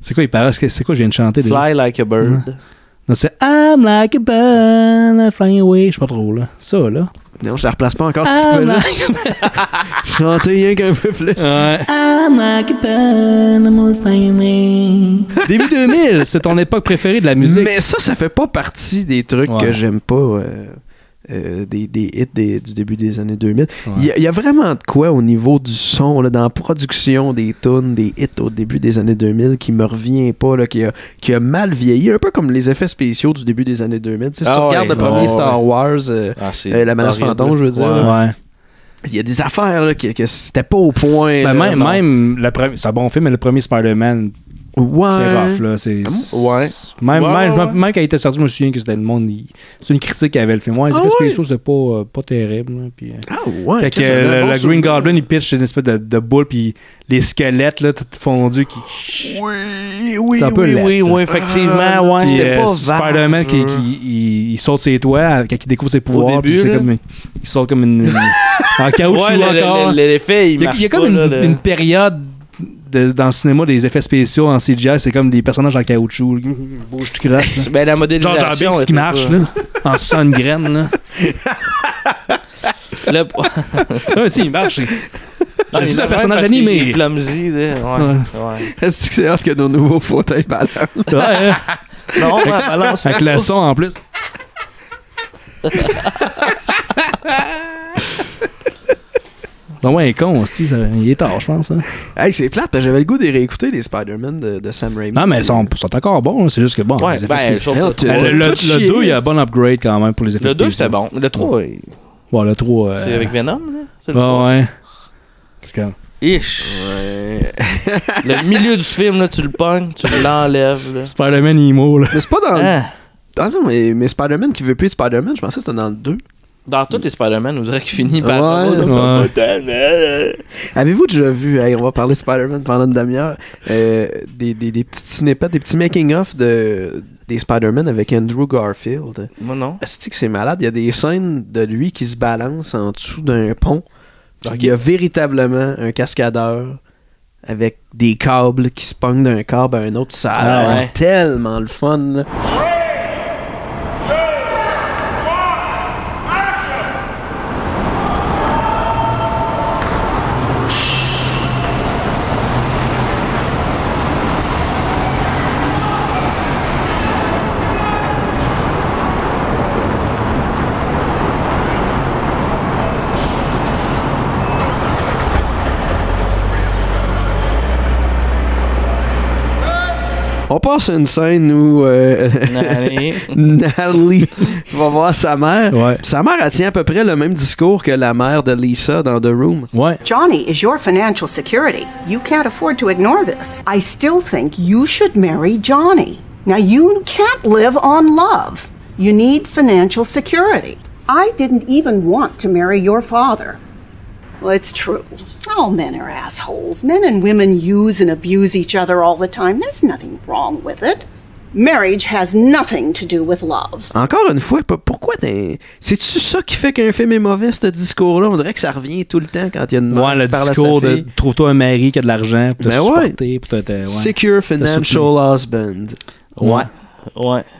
C'est quoi les paroles? C'est quoi je viens de chanter déjà? Fly like a bird. Non, c'est I'm like a bird, flying away. Je sais pas trop, là. Ça, là. Non, je la replace pas encore si tu peux juste chanter rien qu'un peu plus. Ouais. I'm like a bird, I'm flying away. Début 2000, c'est ton époque préférée de la musique. Mais ça fait pas partie des trucs que j'aime pas. Des hits du début des années 2000. Il y a vraiment de quoi au niveau du son, là, dans la production des tunes, des hits au début des années 2000 qui me revient pas, là, qui a mal vieilli, un peu comme les effets spéciaux du début des années 2000. Si tu regardes le premier Star Wars, la menace fantôme, je veux dire. Il y a des affaires là, que c'était pas au point. Ben, même le premier, c'est un bon film, mais le premier Spider-Man, Ouais. C'est rough, là. Même quand il était sorti, je me souviens que c'était le monde. C'est une critique qu'il avait le film. Ouais, les effets spéciaux, c'était pas terrible. Là, puis, ouais. Fait que le Green Goblin, il pitch une espèce de boule, puis les squelettes, là, tout fondus. Oui, effectivement. Ouais, c'était pas Spider-Man qui saute ses toits quand il découvre ses pouvoirs. Au début, il saute comme une. En caoutchouc encore. L'effet, il y a comme une période. Dans le cinéma, des effets spéciaux en CGI, c'est comme des personnages en caoutchouc. Bouge tout crache. Ben, la modélisation. Genre ce qui marche, là. En suçant une graine, là. Ouais, si, il marche. C'est un personnage animé. Clumsy, Est-ce que c'est hâte que nos nouveaux fauteuils balancent? Ouais. Non, balance. Avec le son en plus. Ouais, il est con aussi, il est tard, je pense. Hein. Hey, c'est plate, j'avais le goût de réécouter les Spider-Man de Sam Raimi. Non, mais ils sont encore bons, c'est juste que bon. Ouais, le 2, il y a un bon upgrade quand même pour les effets spéciaux. Le 2, c'était bon. Le 3, le 3. C'est avec Venom, là? Ouais. C'est comme. Ish. Ouais. Le milieu du film, là, tu le pognes, tu l'enlèves. Spider-Man emo, là. Mais c'est pas dans le. Ah non, mais Spider-Man qui veut plus être Spider-Man, je pensais que c'était dans le 2. Dans tous les Spider-Man, on dirait qu'il finit par... Avez-vous déjà vu, on va parler de Spider-Man pendant une demi-heure, des petits snippets, des petits making-of des Spider-Man avec Andrew Garfield? Moi, non. Est-ce que c'est malade? Il y a des scènes de lui qui se balance en dessous d'un pont. Il y a véritablement un cascadeur avec des câbles qui se pognent d'un câble à un autre. Ça a l'air tellement le fun, là. On passe à une scène où Natalie va voir sa mère. Ouais. Sa mère, elle tient à peu près le même discours que la mère de Lisa dans The Room. Ouais. Johnny is your financial security. You can't afford to ignore this. I still think you should marry Johnny. Now, you can't live on love. You need financial security. I didn't even want to marry your father. Well, it's true. All men are assholes. Men and women use and abuse each other all the time. There's nothing wrong with it. Marriage has nothing to do with love. Encore une fois, pourquoi c'est-tu ça qui fait qu'un film est mauvais, ce discours-là? On dirait que ça revient tout le temps quand il y a une mère qui parle à sa fille. Le discours de trouve-toi un mari qui a de l'argent pour te supporter. Pour Secure financial husband. Ouais.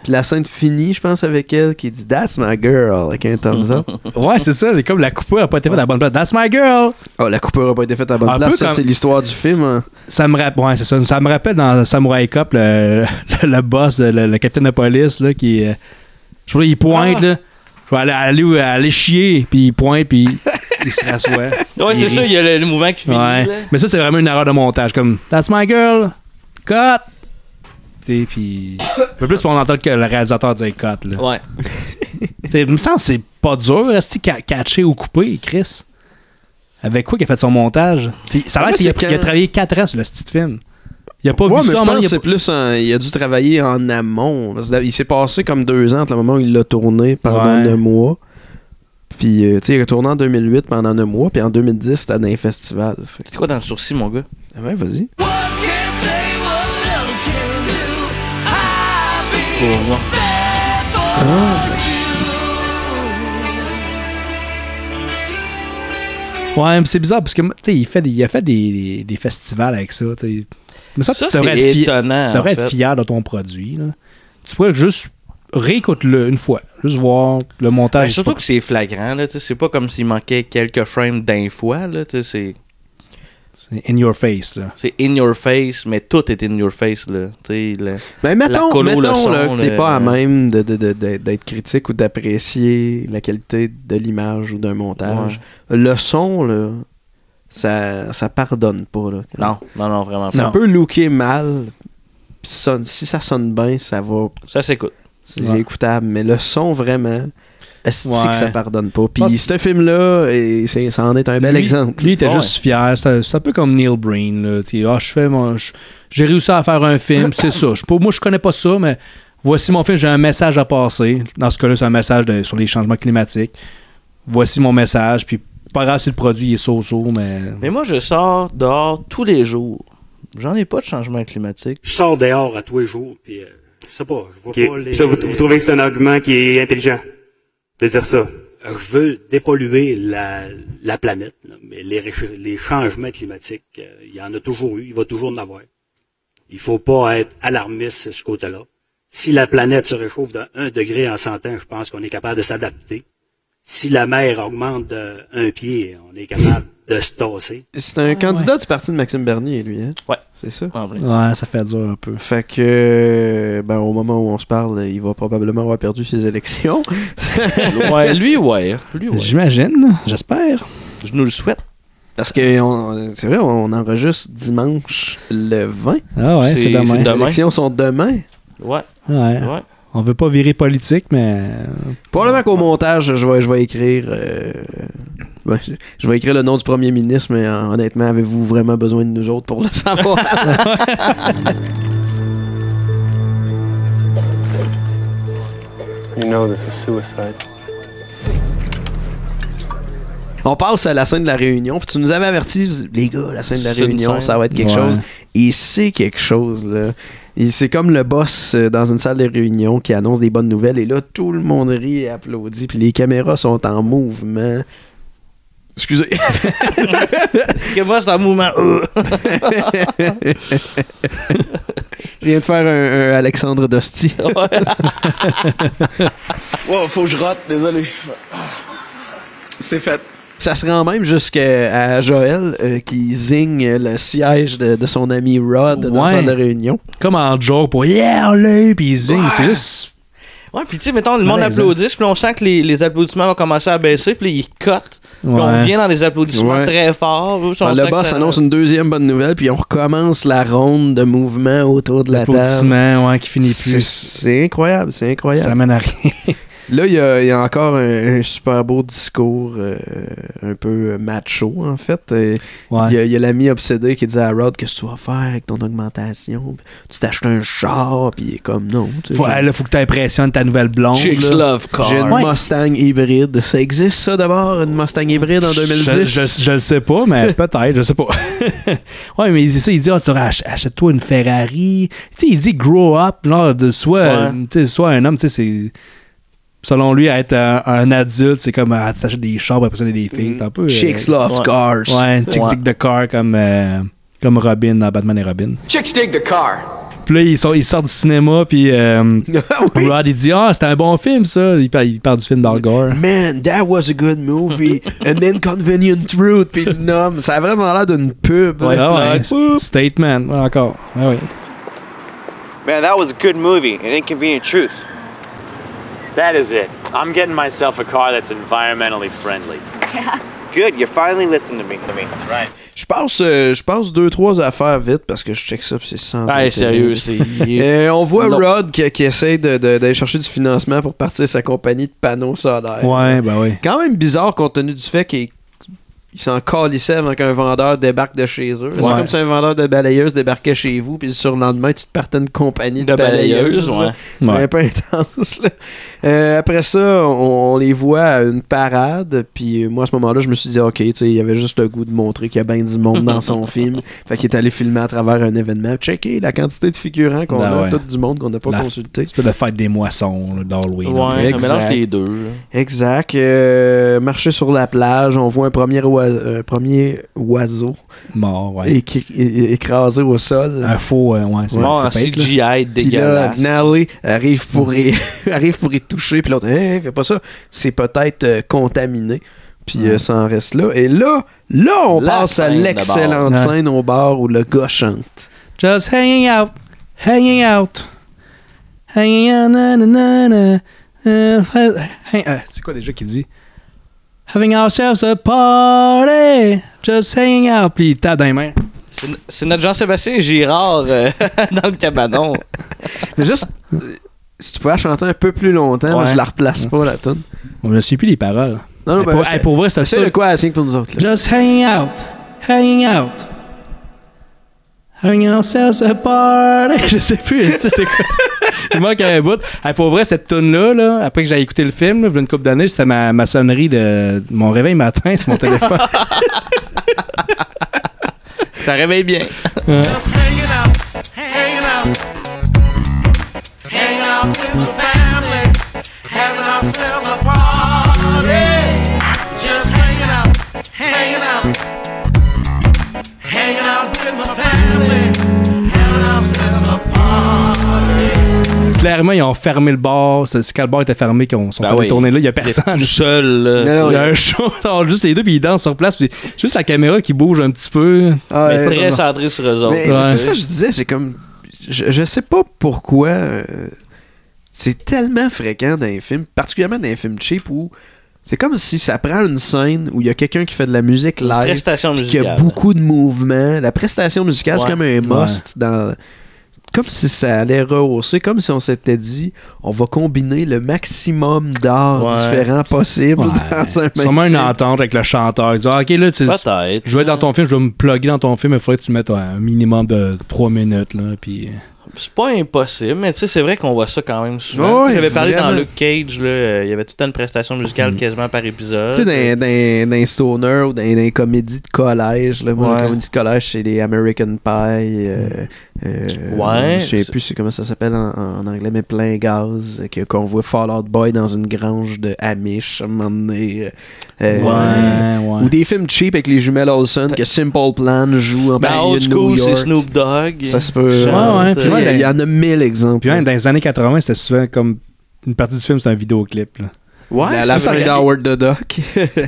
Puis la scène finit, je pense, avec elle qui dit « That's my girl » avec un thumbs up. Ouais, c'est ça. Comme la coupure n'a pas été faite à la bonne place. « That's my girl ». Oh, la coupure n'a pas été faite à la bonne place. Ça, c'est l'histoire du film. Hein. Ça me rappelle, ouais, c'est ça. Ça me rappelle dans Samurai Cop, le boss, le capitaine de police, là, qui... je vois, il pointe, là. Je vais aller chier, puis il pointe, puis il se rassoit. Ouais, c'est ça, il y a le mouvement qui finit. Ouais. Mais ça, c'est vraiment une erreur de montage. Comme « That's my girl ». Cut. Puis un peu plus on entend que le réalisateur dire cut là. Ouais. Il me semble que c'est pas dur rester catché ou coupé, Chris. Avec quoi qu'il a fait son montage? Ça a l'air qu'il a travaillé 4 ans sur le style film. Il a pas vu mais ça. Je pense que c'est plus il a dû travailler en amont. Il s'est passé comme 2 ans entre le moment où il l'a tourné pendant 9 mois. Puis il a tourné en 2008 pendant 9 mois. Puis en 2010 c'était dans un festival. C'est quoi dans le sourcil, mon gars? Ouais, vas-y. Ouais, mais c'est bizarre parce que il a fait des festivals avec ça. Mais ça tu devrais être fier de ton produit. Là. Tu pourrais juste réécoute-le une fois, juste voir le montage. Surtout que c'est flagrant, là, c'est pas comme s'il manquait quelques frames d'un fois. Là, c'est in your face, là. C'est in your face, mais tout est in your face, là. Mais mettons que t'es pas à même d'être critique ou d'apprécier la qualité de l'image ou d'un montage. Ouais. Le son, là, ça pardonne pas, là. Non, vraiment pas. Ça peut looker mal, si ça sonne bien, ça va... Ça s'écoute. C'est écoutable, mais le son, vraiment... Est-ce que ça pardonne pas? Puis ce film-là, ça en est un bel exemple. Lui, il était juste fier. C'est un peu comme Neil Breen. Là. J'ai réussi à faire un film, c'est ça. Moi, je connais pas ça, mais voici mon film, j'ai un message à passer. Dans ce cas-là, c'est un message sur les changements climatiques. Voici mon message, puis pas grave si le produit est so-so, mais... Mais moi, je sors dehors tous les jours. J'en ai pas de changement climatique. Je sors dehors à tous les jours, puis je sais pas, je vois pas les... Ça, vous trouvez que c'est un argument qui est intelligent de dire ça? Je veux dépolluer la planète, là, mais les changements climatiques, il y en a toujours eu, il va toujours en avoir. Il faut pas être alarmiste de ce côté-là. Si la planète se réchauffe de 1 degré en 100 ans, je pense qu'on est capable de s'adapter. Si la mer augmente de 1 pied, on est capable de se tasser. C'est un candidat du parti de Maxime Bernier, lui, hein? Ouais. C'est ça? Ouais, ça fait dur un peu. Fait que, au moment où on se parle, il va probablement avoir perdu ses élections. Ouais, lui. J'imagine, j'espère. Je nous le souhaite. Parce que, c'est vrai, on enregistre dimanche le 20. Ah ouais, c'est demain. Les élections sont demain. Ouais. On veut pas virer politique, mais... Probablement qu'au montage, je vais écrire... je vais écrire le nom du premier ministre, mais honnêtement, avez-vous vraiment besoin de nous autres pour le savoir? You know this is suicide. On passe à la scène de la réunion. Puis tu nous avais averti, les gars, la scène de la réunion, ça va être quelque chose. Et c'est quelque chose, là. Et c'est comme le boss dans une salle de réunion qui annonce des bonnes nouvelles. Et là, tout le monde rit et applaudit. Puis les caméras sont en mouvement. Excusez. Que moi, c'est en mouvement. Je viens de faire un Alexandre Dosti. Wow, faut que je rate, désolé. C'est fait. Ça se rend même jusqu'à Joël qui zigne le siège de son ami Rod dans la salle de réunion. Comme en joke pour yeah, là, puis il zigne. C'est juste. Ouais, puis tu sais, mettons, le monde applaudit, puis on sent que les applaudissements vont commencer à baisser, puis là, ils cotent. Puis on vient dans des applaudissements très forts. Le boss annonce une deuxième bonne nouvelle, puis on recommence la ronde de mouvements autour de la table. Applaudissements, qui finit plus. C'est incroyable, c'est incroyable. Ça mène à rien. Là, il y a encore un super beau discours un peu macho, en fait. Il y a l'ami obsédé qui dit à Rod, qu'est-ce que tu vas faire avec ton augmentation? Tu t'achètes un char, puis il est comme non. Là, faut que tu impressionnes ta nouvelle blonde. Chicks love car. J'ai une Mustang hybride. Ça existe, ça, d'abord, une Mustang hybride en 2010? Je le sais pas, mais peut-être, je sais pas. Ouais, mais c'est ça, il dit, achète-toi une Ferrari. Tu sais, il dit grow up, genre, soit un homme, tu sais, c'est... Selon lui, être un adulte, c'est comme tu t'achètes des chars pour impressionner des filles. C'est un peu. Chicks love cars. Ouais, chicks dig the car comme Robin dans Batman et Robin. Chicks dig the car. Puis là, il sort du cinéma, puis Rod, il dit c'était un bon film, ça. Il parle du film d'Al Gore. Man, that was a good movie. An inconvenient truth. Puis non, ça a vraiment l'air d'une pub. Statement, encore. Ouais. Man, that was a good movie. An inconvenient truth. That is it. I'm getting myself a car that's environmentally friendly. Yeah. Good, you finally listened to me. That's right. Je passe 2-3 affaires vite parce que je check ça puis c'est sans. Ah, sérieux, c'est. On voit Rod qui essaie d'aller chercher du financement pour partir sa compagnie de panneaux solaires. Ouais, ben oui. Quand même bizarre compte tenu du fait qu'il s'en calissait avant qu'un vendeur débarque de chez eux. C'est comme si un vendeur de balayeuses débarquait chez vous, puis sur le lendemain, tu te partais une compagnie de balayeuses. C'est un peu intense. Là. Après ça, on les voit à une parade, puis moi, à ce moment-là, je me suis dit, OK, tu sais, il y avait juste le goût de montrer qu'il y a bien du monde dans son film. Fait qu'il est allé filmer à travers un événement. Checker la quantité de figurants qu'on a, tout du monde qu'on n'a pas consulté. Tu peux le faire des moissons d'Halloween. Ouais, on mélange les deux. Là. Exact. Marcher sur la plage, on voit un premier oiseau mort, écrasé au sol. Un faux, c'est mort en CGI dégueulasse. Puis là, Nally arrive pour y toucher, puis l'autre, fais pas ça. C'est peut-être contaminé. Puis ça en reste là. Et là, on passe à l'excellente scène au bar où le gars chante. Just hanging out, hanging out, c'est quoi déjà qu'il dit? Having ourselves a party, just hanging out. Puis il tape dans les mains. C'est notre Jean-Sébastien Girard dans le cabanon. Mais juste, si tu pouvais la chanter un peu plus longtemps, moi, je la replace pas, la tune. On ne suit plus les paroles. Non, ben, pour vrai, c'est de quoi, c'est pour nous autres. Là. Just hanging out. Having ourselves a party. Je sais plus, c'est quoi. Il manque un bout. Pour vrai, cette tune-là, là, après que j'ai écouté le film, là, une couple d'années, c'est ma sonnerie de mon réveil matin sur mon téléphone. Ça réveille bien. Just hanging out with the family, having ourselves a party. Just hanging out with my family, having ourselves a party. Clairement, ils ont fermé le bar. C'est quand le bar était fermé, qu'ils sont retournés là. Il n'y a personne. Il est tout seul. Il y a un show. Juste les deux, puis ils dansent sur place. Puis juste la caméra qui bouge un petit peu. Mais très centré sur eux autres. Mais c'est ça que je disais. J'ai comme... Je sais pas pourquoi... c'est tellement fréquent dans les films, particulièrement dans les films cheap, où c'est comme si ça prend une scène où il y a quelqu'un qui fait de la musique live, prestation qui a beaucoup de mouvements. La prestation musicale, c'est comme un must dans... Comme si ça allait rehausser, comme si on s'était dit, on va combiner le maximum d'arts différents possibles dans un même sûrement film. une entente avec le chanteur. Il dit, ok, là, peut-être. Je vais être dans ton film, je vais me plugger dans ton film, mais il faudrait que tu mettes un minimum de 3 minutes. Là, puis... C'est pas impossible, mais tu sais, c'est vrai qu'on voit ça quand même souvent. J'avais parlé dans Luke Cage, là, il y avait tout le temps une prestation musicale quasiment par épisode. Tu sais, dans les stoner ou dans les comédies de collège, là, moi, les comédies de collège, c'est les American Pie. Je sais plus comment ça s'appelle en anglais, mais plein gaz. Qu'on voit Fall Out Boy dans une grange de Amish à un moment donné. Ou des films cheap avec les jumelles Olsen, que Simple Plan joue en Old School, c'est Snoop Dogg. Ça se peut. Il y en a 1000 exemples. Puis même dans les années 80, c'était souvent comme une partie du film, c'était un vidéoclip. Là. La fin d'Howard the Duck.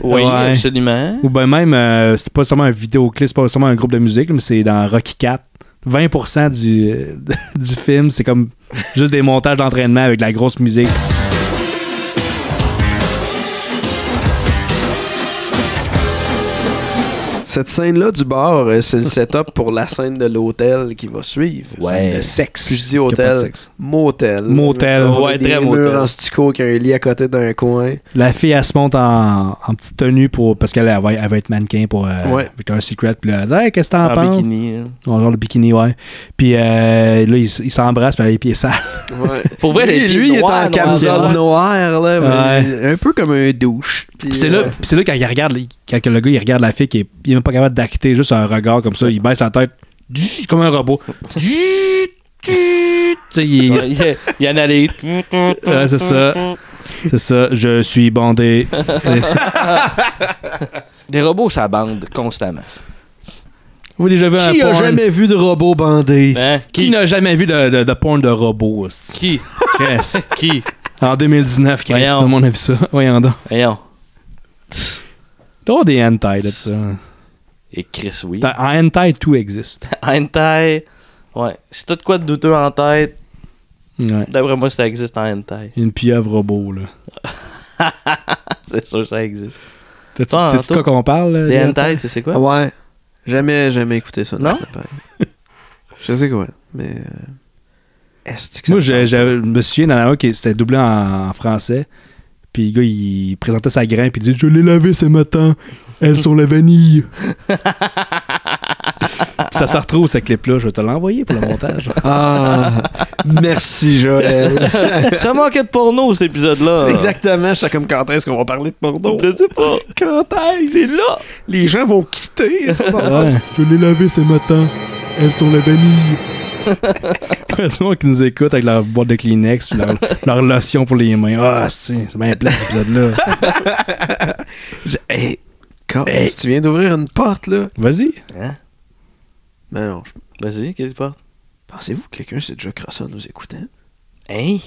Oui, absolument. Ou bien même, c'est pas seulement un vidéoclip, c'est pas seulement un groupe de musique, mais c'est dans Rocky 4. 20% du film, c'est comme juste des montages d'entraînement avec de la grosse musique. Cette scène-là du bar, c'est le setup pour la scène de l'hôtel qui va suivre. Scène de sexe. Puis je dis hôtel, motel. Ouais, des très murs motel. en stucco qui a un lit à côté d'un coin. La fille, elle se monte en petite tenue parce qu'elle va être mannequin pour Victoria's Secret. Puis là, elle dit, hey, qu'est-ce que t'en penses? En bikini. Genre le bikini, ouais. Puis là, il s'embrasse, puis elle a les pieds sales. Ouais. Pour vrai, lui, il est en camisole noire, là, un peu comme un douche. Puis c'est là quand il regarde, quand le gars il regarde la fille, il est même pas capable d'acter juste un regard comme ça, il baisse la tête comme un robot. Il analyse. C'est ça. C'est ça, je suis bandé. Des robots, ça bande constamment. Vous avez déjà vu Qui a jamais vu de robot bandé? Hein? Qui n'a jamais vu de porn de robot? Qui? Qui? En 2019, tout le monde a vu ça. Voyons donc. Voyons. T'as des hentai de ça. Et Chris, oui. En hentai, tout existe. Hentai, ouais. Si t'as de quoi de douteux en tête, d'après moi, ça existe en hentai. Une pieuvre robot, là. C'est sûr, ça existe. C'est quoi qu'on parle? Des hentai, tu sais quoi? Ouais. Jamais écouté ça. Non? Je sais quoi, mais... Moi, je me souviens dans la que c'était doublé en français. Puis le gars, il présentait sa graine, puis il dit « Je l'ai lavé ce matin, elles sont la vanille. » Ça se retrouve, ce clip-là. Je vais te l'envoyer pour le montage. Ah, merci, Joël. Ça manquait de porno, cet épisode-là. Exactement. Je sais comme quand est-ce qu'on va parler de porno. Je sais pas. Quand est-ce? C'est là. Les gens vont quitter. Je l'ai lavé ce matin, elles sont la vanille. Tout le monde qui nous écoute avec leur boîte de Kleenex et leur lotion pour les mains. Ah, c'est bien plat cet épisode-là. Hey, tu viens d'ouvrir une porte, là. Vas-y. Hein? Ben non. Vas-y, quelle porte? Pensez-vous que quelqu'un s'est déjà crossé en nous écoutant? Hein?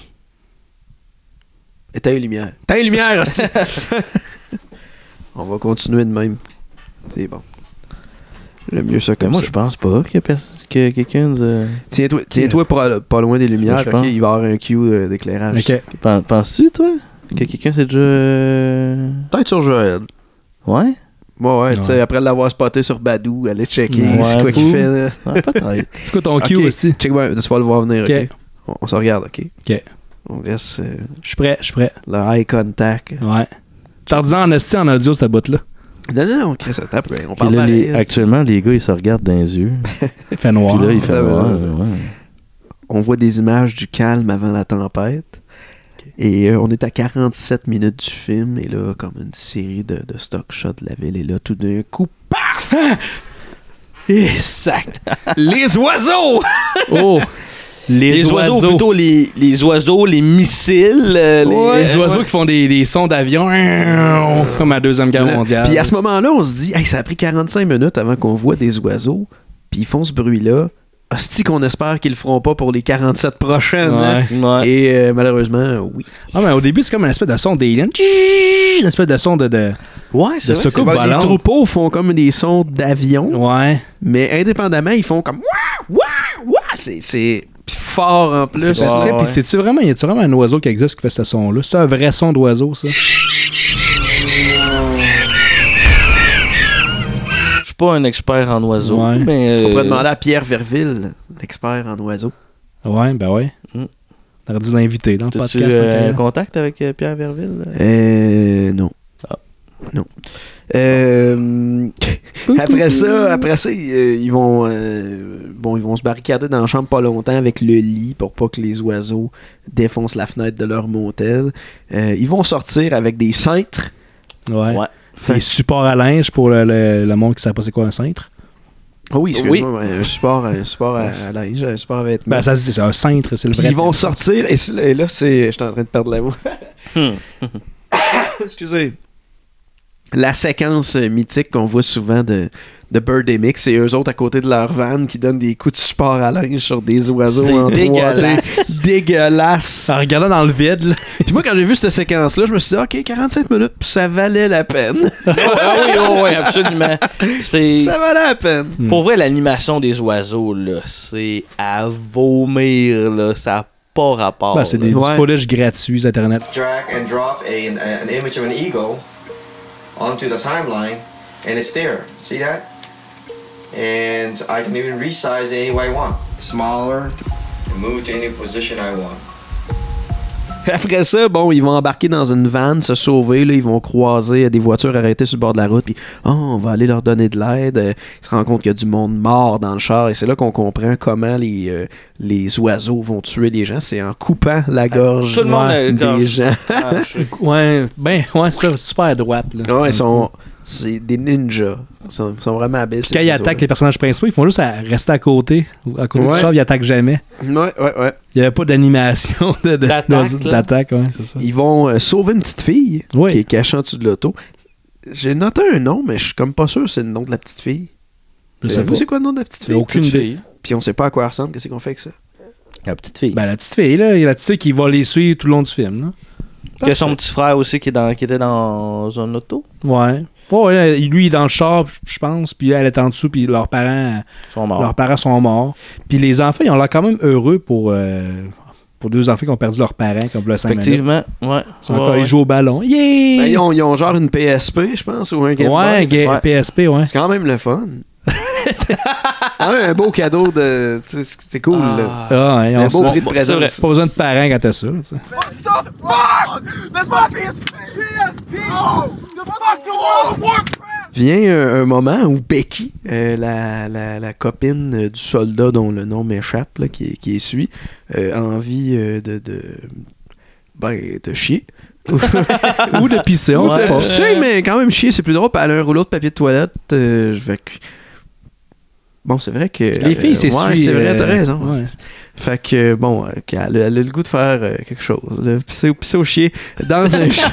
Éteins les lumières. Éteins les lumières aussi! On va continuer de même. C'est bon. Le mieux ça comme moi, ça. je pense pas que quelqu'un nous... Tiens-toi pas loin des lumières, moi, ok? Il va y avoir un cue d'éclairage. Ok. Penses-tu, toi, que quelqu'un s'est déjà... Peut-être sur Joël. Ouais? Ouais, tu sais, après l'avoir spoté sur Badou, aller checker c'est quoi c'est qu'il fait, là. Ouais, peut-être. C'est quoi ton cue aussi? Check bien, tu vas le voir venir, ok? On se regarde, ok? Ok. On reste... Je suis prêt. Le eye contact. Ouais. T'en disant en esti en audio, cette bout-là. Non, on crée ça tape. On Puis parle là, pareil, actuellement, les gars, ils se regardent dans les yeux. Il fait noir. Puis là, il fait noir. Ouais. On voit des images du calme avant la tempête. Et on est à 47 minutes du film. Et là, comme une série de stock shots de la ville. Et là, tout d'un coup, paf! Et sac! Les oiseaux! Oh! Les oiseaux, plutôt les oiseaux, les missiles. Les oiseaux qui font des sons d'avion comme à la Deuxième Guerre mondiale. Puis à ce moment-là, on se dit, hey, ça a pris 45 minutes avant qu'on voit des oiseaux. Puis ils font ce bruit-là. Hostie qu'on espère qu'ils le feront pas pour les 47 prochaines. Ouais. Hein? Et malheureusement, oui. Ah, mais au début, c'est comme une espèce de son d'alien. Une espèce de son de ouais, c'est de vrai, secoupe les volante. troupeaux font comme des sons d'avion. Ouais. Mais indépendamment, ils font comme c'est fort en plus. Puis c'est-tu vraiment, y a-tu vraiment un oiseau qui existe qui fait ce son-là? C'est un vrai son d'oiseau, ça? Je suis pas un expert en oiseaux, mais... On pourrait demander à Pierre Verville, l'expert en oiseaux. Ouais, ben ouais. On aurait dû l'inviter dans le podcast. T'as-tu contact avec Pierre Verville? Non. Non. Après ça, ils vont se barricader dans la chambre pas longtemps avec le lit pour pas que les oiseaux défoncent la fenêtre de leur motel. Ils vont sortir avec des cintres. Ouais. Des supports à linge pour le monde qui ne sait pas c'est quoi un cintre. Oh oui, excuse-moi, un support à linge, un support à vêtements. Ben, ça c'est un cintre, c'est le vrai. Ils vont sortir, et là, je suis en train de perdre la voix. Excusez. La séquence mythique qu'on voit souvent de Birdemic, c'est eux autres à côté de leur van qui donnent des coups de support à linge sur des oiseaux en 3D. Dégueulasse. En regardant dans le vide. Là. Puis moi, quand j'ai vu cette séquence-là, je me suis dit, OK, 47 minutes, ça valait la peine. oui, absolument. Ça valait la peine. Pour vrai, l'animation des oiseaux, là, c'est à vomir, là. Ça n'a pas rapport. Ben, c'est du footage gratuit Internet. Drag and drop an image of an eagle onto the timeline, and it's there. See that? And I can even resize it any way I want. Smaller, and move to any position I want. Après ça, ils vont embarquer dans une van, se sauver, là, ils vont croiser des voitures arrêtées sur le bord de la route, puis on va aller leur donner de l'aide. Ils se rendent compte qu'il y a du monde mort dans le char, et c'est là qu'on comprend comment les oiseaux vont tuer les gens. C'est en coupant la gorge des gens. Ça, super droite. Là. Ouais, c'est des ninjas. Ils sont vraiment habiles. Quand ils attaquent les personnages principaux, ils font juste rester à côté du char, ils attaquent jamais. Ouais. Il n'y avait pas d'animation d'attaque. Ouais, c'est ça. Ils vont sauver une petite fille qui est cachée en dessous de l'auto. J'ai noté un nom, mais je suis comme pas sûr que c'est le nom de la petite fille. Je sais pas c'est quoi le nom de la petite fille. Aucune idée. Puis on sait pas à quoi elle ressemble. Qu'est-ce qu'on fait avec ça? La petite fille. Ben, la petite fille, là. Il y a la petite fille qui va les suivre tout le long du film. Là. Il y a son petit frère aussi qui était dans un auto. Ouais. Lui, il est dans le char, je pense, puis elle est en dessous, puis leurs parents sont morts. Puis les enfants, ils ont l'air quand même heureux pour deux enfants qui ont perdu leurs parents, comme le 5 minutes. Effectivement, ouais. Ils jouent au ballon. Yeah! Ben, ils ont genre une PSP, je pense, ou un Game Boy. PSP, ouais. C'est quand même le fun. Un beau cadeau de. C'est cool, là. Un beau prix de présence. Pas besoin de parents quand t'as ça. What the fuck? That's my PSP! Oh! The fuck the World of Warcraft! Vient un moment où Becky, la copine du soldat dont le nom m'échappe, là, qui essuie, a envie de chier. Ou de pisser, on sait pas. Pisser, mais quand même chier, c'est plus drôle. Elle a un rouleau de papier de toilette. Bon, c'est vrai que... Les filles, c'est c'est vrai, t'as raison. Ouais. Fait que, elle a le goût de faire quelque chose. Là, pisser au chien dans un champ.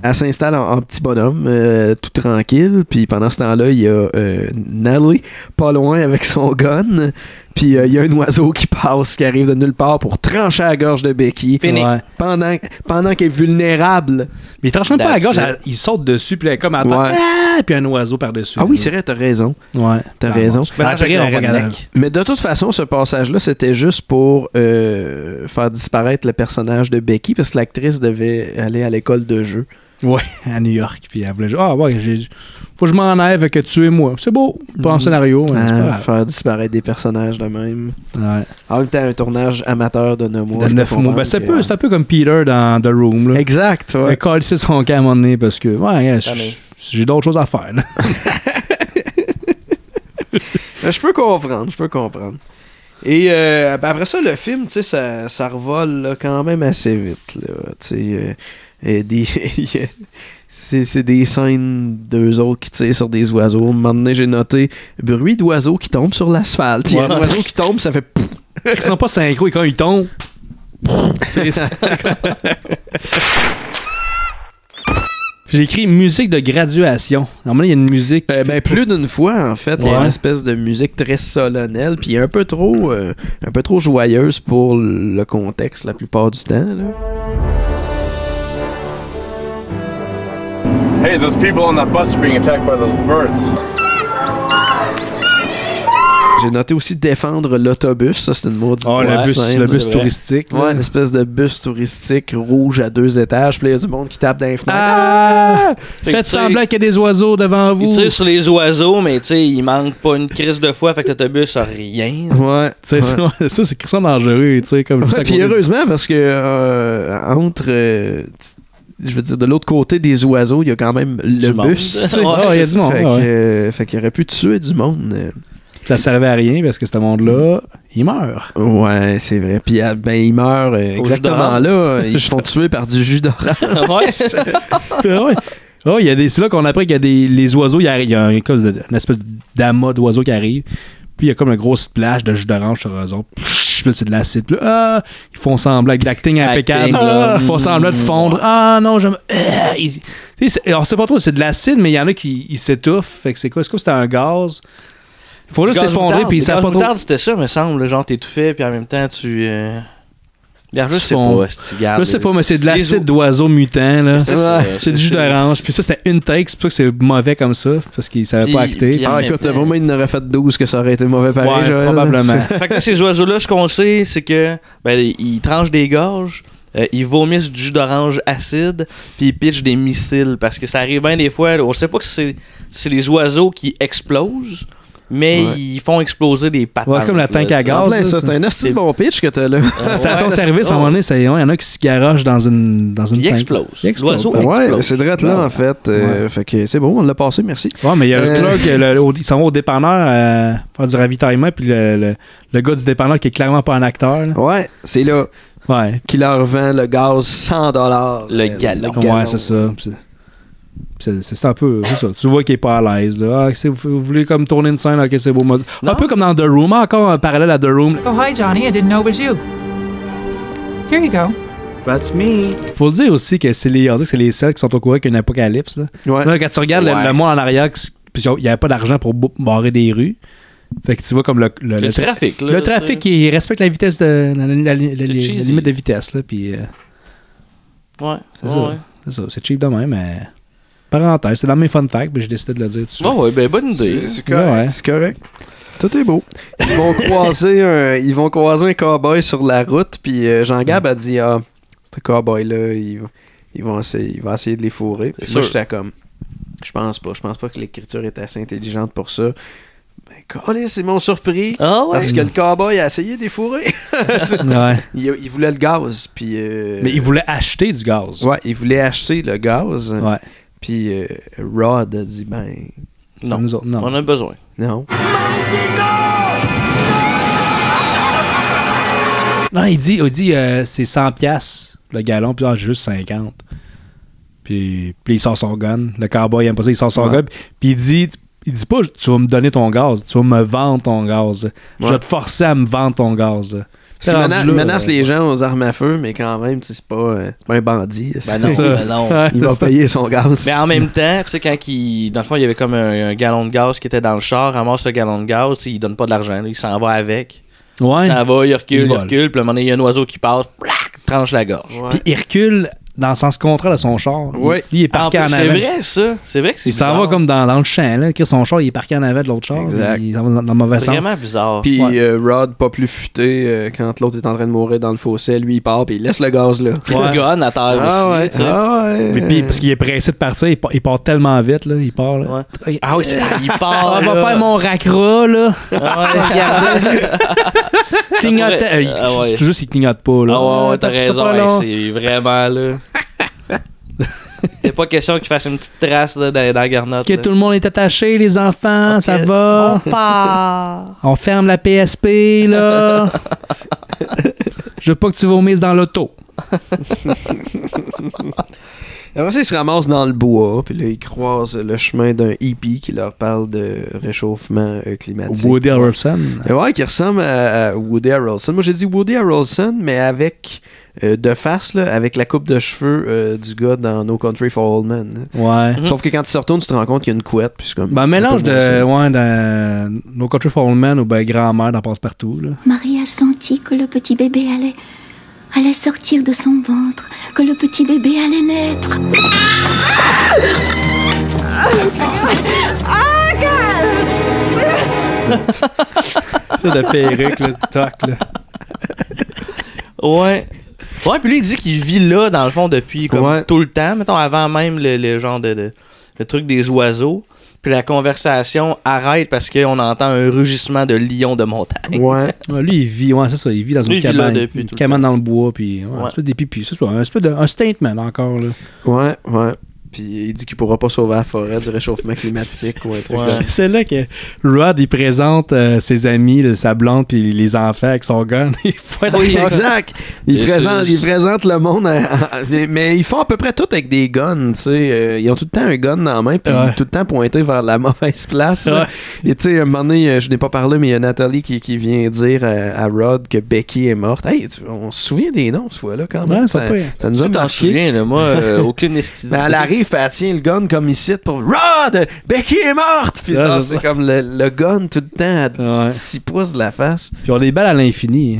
Elle s'installe en petit bonhomme, tout tranquille. Puis pendant ce temps-là, il y a Natalie, pas loin, avec son gun. Puis il y a un oiseau qui passe, qui arrive de nulle part pour trancher à la gorge de Becky. Fini. Ouais. Pendant qu'elle est vulnérable. Mais il tranche même pas à la gorge, il saute dessus, puis elle est comme à terre, puis un oiseau par-dessus. Ah oui, c'est vrai, t'as raison. Ouais. T'as raison. Mais de toute façon, ce passage-là, c'était juste pour faire disparaître le personnage de Becky, parce que l'actrice devait aller à l'école de jeu Ouais, à New York. Puis elle voulait dire, faut que je m'en aille avec tuer-moi. C'est beau, pas en scénario. Faire disparaître des personnages de même. Ouais. En même temps, un tournage amateur de 9 mois. De 9 mois. Ben, c'est un peu comme Peter dans The Room. Là. Exact. Ouais. Il colle son camp à un moment donné parce que j'ai d'autres choses à faire. Là. Je peux comprendre. Et après ça, le film, tu sais, ça revole là, quand même assez vite. Là, c'est des scènes d'eux autres qui tirent sur des oiseaux. À un moment donné, j'ai noté bruit d'oiseaux qui tombent sur l'asphalte. Il y a un oiseau qui tombe, ça fait pouf. Ils sont pas synchro et quand ils tombent. J'ai écrit musique de graduation. Normalement, il y a une musique. Plus d'une fois, en fait. Il y a une espèce de musique très solennelle, puis un peu trop joyeuse pour le contexte la plupart du temps. Là. Hey, those people on that bus are being attacked by those birds. J'ai noté aussi défendre l'autobus, ça c'est une maudite le bus touristique. Ouais, une espèce de bus touristique rouge à 2 étages, puis là il y a du monde qui tape dans les fenêtres. Faites semblant qu'il y a des oiseaux devant vous. Ils tirent sur les oiseaux, mais tu sais, il manque pas une crise de fois, fait que l'autobus a rien. Ouais, tu sais, ça c'est crissement dangereux, tu sais, comme ça. Puis heureusement, parce que entre... je veux dire, de l'autre côté des oiseaux, il y a quand même le bus. Il y a du monde. Fait qu'il aurait pu tuer du monde. Ça servait à rien parce que ce monde-là, il meurt. Ouais, c'est vrai. Puis ils meurent exactement là. Ils se font tuer par du jus d'orange. C'est là qu'on apprend qu'il y a les oiseaux. Il y a une espèce d'amas d'oiseaux qui arrive. Puis il y a comme un gros splash de jus d'orange sur eux autres. Puis là, c'est de l'acide. Puis là, ils font semblant avec de l'acting impeccable. Ils font semblant de fondre. Ah non, on sait pas trop, c'est de l'acide, mais il y en a qui s'étouffent. Fait que c'est quoi? C'est comme si c'était un gaz. Il faut juste s'effondrer, puis ça pas trop. C'était ça, me semble. Genre, t'étouffais, puis en même temps, tu. Je sais pas, mais c'est de l'acide d'oiseau mutant, là. C'est du jus d'orange. Puis ça, c'était une take, c'est pour ça que c'est mauvais comme ça, parce qu'ils savaient pas acter. Écoute, vraiment, il n'aurait fait 12 que ça aurait été mauvais pareil. Ouais, probablement. Fait que ces oiseaux-là, ce qu'on sait, c'est que ils tranchent des gorges. Ils vomissent du jus d'orange acide, puis ils pitchent des missiles, parce que ça arrive bien des fois. On sait pas que c'est les oiseaux qui explosent, mais ils font exploser des patates. Ouais, comme la tank à gaz. C'est un assez bon pitch que t'as là. Station-service, à un moment donné, il y en a qui se garochent dans une tank. Il explose. L'oiseau explose. Ouais, c'est direct là, en fait. Fait que c'est bon, on l'a passé, merci. Ouais, mais il y a ils s'en vont au dépanneur faire du ravitaillement, puis le gars du dépanneur qui est clairement pas un acteur. Là. Ouais, c'est là. Ouais. Qui leur vend le gaz $100. Le gallon. Ouais, c'est ça. C'est un peu ça. Tu vois qu'il est pas à l'aise. Là. Vous voulez comme tourner une scène, ok, c'est beau. Un peu comme dans The Room, encore un parallèle à The Room. Oh, hi Johnny, I didn't know it was you. Here you go. That's me. Faut le dire aussi que c'est les seuls qui sont au courant qu'il y a une apocalypse. Là. Ouais. Là, quand tu regardes le monde en arrière, il n'y avait pas d'argent pour barrer des rues. Fait que tu vois comme le trafic. Le trafic, il respecte la vitesse la limite de vitesse. Là, puis, c'est ça. C'est cheap de même, mais... Parenthèse, c'est dans mes fun facts, mais j'ai décidé de le dire tout de suite. Ouais, bonne idée. C'est correct. Ouais. C'est correct. Tout est beau. Ils vont croiser un cowboy sur la route, puis Jean-Gab a dit ce cowboy-là, il va essayer de les fourrer. Puis moi, j'étais comme, je pense pas que l'écriture est assez intelligente pour ça. Ben, c'est mon surpris. Parce que le cowboy a essayé de les fourrer. Il voulait le gaz. Puis, mais il voulait acheter du gaz. Ouais, il voulait acheter le gaz. Ouais. Puis Rod a dit, non, nous autres, non. On a besoin. Non. Non, il dit c'est 100$ le gallon, puis j'ai juste 50. Puis il sort son gun. Le cowboy aime pas ça, il sort son gun. Puis il dit pas, tu vas me donner ton gaz, tu vas me vendre ton gaz. Je vais te forcer à me vendre ton gaz. Il menace les gens aux armes à feu, mais quand même, c'est pas un bandit. Non. Il va payer son gaz. Mais en même temps, tu sais, quand dans le fond, il y avait comme un gallon de gaz qui était dans le char, ramasse le gallon de gaz, il donne pas de l'argent, il s'en va avec. Ouais. Il s'en va, il recule, puis à un moment donné, il y a un oiseau qui passe, tranche la gorge. Ouais. Puis il recule dans le sens contraire de son char. Oui. Lui, il est parqué en avant. C'est vrai, ça. C'est vrai que c'est Il s'en va comme dans le champ. Là. Son char, il est parqué en avant de l'autre char. Exact. Il s'en va dans le mauvais sens. Vraiment bizarre. Puis Rod, pas plus futé, quand l'autre est en train de mourir dans le fossé, lui, il part puis il laisse le gaz là. Le gun à terre aussi. Tu sais. Puis parce qu'il est pressé de partir, il part tellement vite. Là. Il part. Là. Ouais. Ah oui, il part. On va faire mon racra, là. Regardez. Clignote. C'est juste qu'il clignote pas, là. Ah ouais, t'as raison. C'est vraiment, là. C'est pas question qu'il fasse une petite trace là, dans la garnotte. Ok, tout le monde est attaché, les enfants, okay. Ça va. On part. On ferme la PSP, là. Je veux pas que tu vomisses dans l'auto. Après ça, ils se ramassent dans le bois, puis là, ils croisent le chemin d'un hippie qui leur parle de réchauffement climatique. Woody Harrelson. Ouais, qui ressemble à Woody Harrelson. Moi, j'ai dit Woody Harrelson, mais avec de face, là, avec la coupe de cheveux du gars dans No Country for Old Men. Ouais. Sauf que quand tu se retournes, tu te rends compte qu'il y a une couette. Puis c'est comme, mélange de dans No Country for Old Men ou grand-mère dans Passe-Partout. Là. Marie a senti que le petit bébé allait sortir de son ventre, que le petit bébé allait naître. C'est de perruque, le toc, là. Ouais. Ouais, puis lui, il dit qu'il vit là, dans le fond, depuis comme tout le temps, mettons, avant même le genre le truc des oiseaux. Puis la conversation arrête parce qu'on entend un rugissement de lion de montagne. Ouais. Lui, il vit, c'est ça, il vit dans une cabane dans le bois, puis un peu des pipis, c'est ça, un statement encore, là. Ouais. Puis il dit qu'il pourra pas sauver la forêt du réchauffement climatique ou un truc. C'est là que Rod, il présente ses amis, sa blonde, puis les enfants avec son gun. Oui, exact. Il présente le monde, mais ils font à peu près tout avec des guns, tu sais. Ils ont tout le temps un gun dans la main, puis tout le temps pointé vers la mauvaise place. Et tu sais, un moment donné, je n'ai pas parlé, mais il y a Nathalie qui vient dire à Rod que Becky est morte. Hey, on se souvient des noms, ce fois-là, quand même. Ça nous a marqué. Tu t'en souviens, là, moi, aucune estimée. Elle arrive, puis elle tient le gun comme ici pour Rod, Becky est morte. Puis ça, c'est comme le gun tout le temps à 6 pouces de la face. Puis on a des balles à l'infini.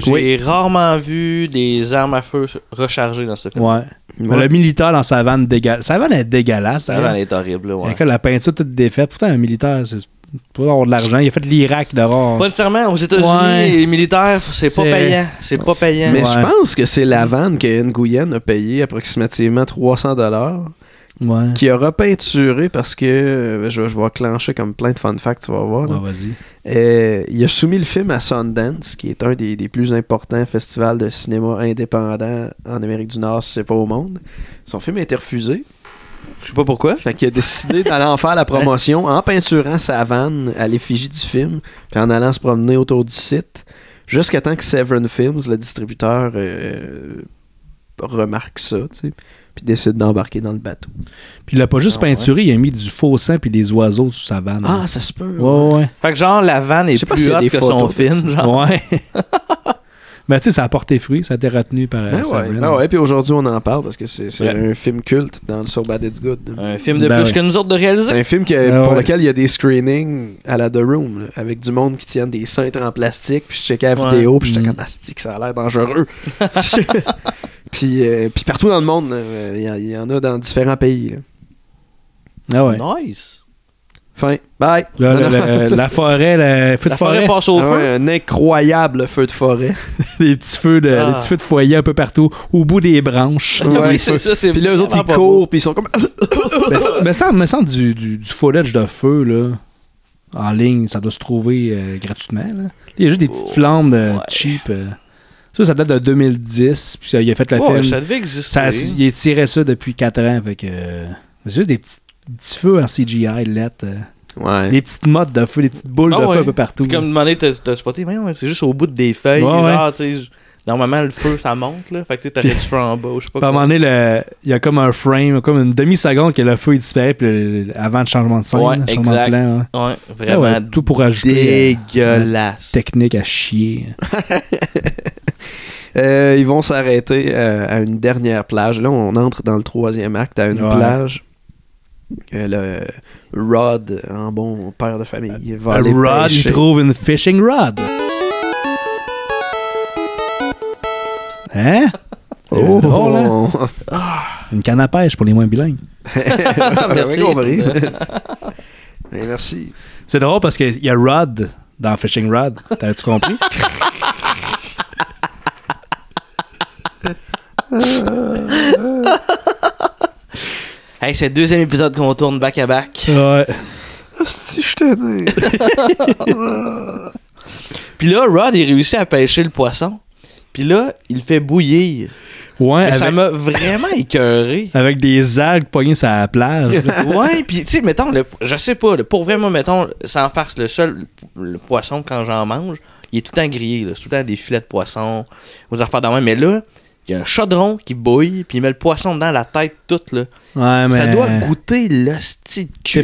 J'ai rarement vu des armes à feu rechargées dans ce film. Ouais. Le militaire dans sa vanne dégueulasse. Sa vanne est dégueulasse. Sa vanne est horrible, ouais. La peinture toute défaite. Pourtant, un militaire, c'est pour avoir de l'argent. Il a fait l'Irak d'abord. Pas nécessairement. Aux États-Unis, les militaires, c'est pas payant. C'est pas payant. Mais je pense que c'est la vanne que Nguyen a payé approximativement $300. Ouais. Qui a repeinturé parce que je vais clencher comme plein de fun facts, tu vas voir. Vas-y. Il a soumis le film à Sundance, qui est un des plus importants festivals de cinéma indépendant en Amérique du Nord, si c'est pas au monde. Son film a été refusé. Je sais pas pourquoi. Fait qu'il a décidé d'aller en faire la promotion en peinturant sa vanne à l'effigie du film, puis en allant se promener autour du site, jusqu'à temps que Severin Films, le distributeur, remarque ça, tu sais, puis décide d'embarquer dans le bateau. Puis il l'a pas juste peinturé, il a mis du faux sang puis des oiseaux sous sa vanne. Ah, ça se peut. Ouais. Fait que genre, la vanne est plus haute que son film, genre. Ouais. Mais tu sais, ça a porté fruit, ça a été retenu par Severin. Ouais, puis aujourd'hui, on en parle parce que c'est un film culte dans le Sur Bad It's Good. Un film de plus que nous autres de réaliser. C'est un film pour lequel il y a des screenings à la The Room, là, avec du monde qui tienne des cintres en plastique, puis je checkais la vidéo, puis j'étais comme astique, ça a l'air dangereux. Puis partout dans le monde, il y en a dans différents pays. Là. Ah ouais. Nice. Fin. Bye. La forêt, le feu de forêt. Passe au feu. Un incroyable feu de forêt. Des petits feux de foyer un peu partout, au bout des branches. Ouais, c'est ça. Puis là, eux autres, ils courent, puis ils sont comme... mais ça me semble du footage de feu, là, en ligne, ça doit se trouver gratuitement. Là. Il y a juste des petites flammes cheap. Ça date de 2010, puis il a fait le film. Ça devait exister. Il a tiré ça depuis 4 ans, fait que... c'est juste des petits feux en CGI, lettres. Des petites mottes de feu, des petites boules de feu un peu partout. Puis comme demandé, t'as spoté, mais c'est juste au bout des feuilles. Genre, tu sais, normalement, le feu, ça monte, là. Fait que t'aurais du feu en bas, je sais pas. À un moment donné, il y a comme un frame, comme une demi-seconde que le feu il disparaît, puis avant le changement de scène. Ouais, exact. Plan, ouais, vraiment. Tout pour ajouter. Dégueulasse. Technique à chier. Ils vont s'arrêter à une dernière plage. Là, on entre dans le 3e acte à une plage. Le Rod, en bon père de famille, va aller Rod, pêcher. il trouve une fishing rod. Hein? Oh! Drôle, hein? Une canne à pêche pour les moins bilingues. Merci. Compris. Merci. C'est drôle parce qu'il y a Rod dans Fishing Rod. T'as-tu compris? Hey, c'est le deuxième épisode qu'on tourne back à back. Ouais. Si je tenais. Puis là, Rod, il réussit à pêcher le poisson. Puis là, il le fait bouillir. Ouais, ça m'a vraiment écœuré. Avec des algues poignées sur la plage. Ouais, puis tu sais, mettons, je sais pas, pour vraiment, mettons, sans farce, le poisson, quand j'en mange, il est tout le temps grillé, là. C'est tout le temps des filets de poisson, aux affaires d'en même. Mais là, il y a un chaudron qui bouille, puis il met le poisson dedans, la tête toute, là. Ouais, mais... Ça doit goûter l'hostie de cul.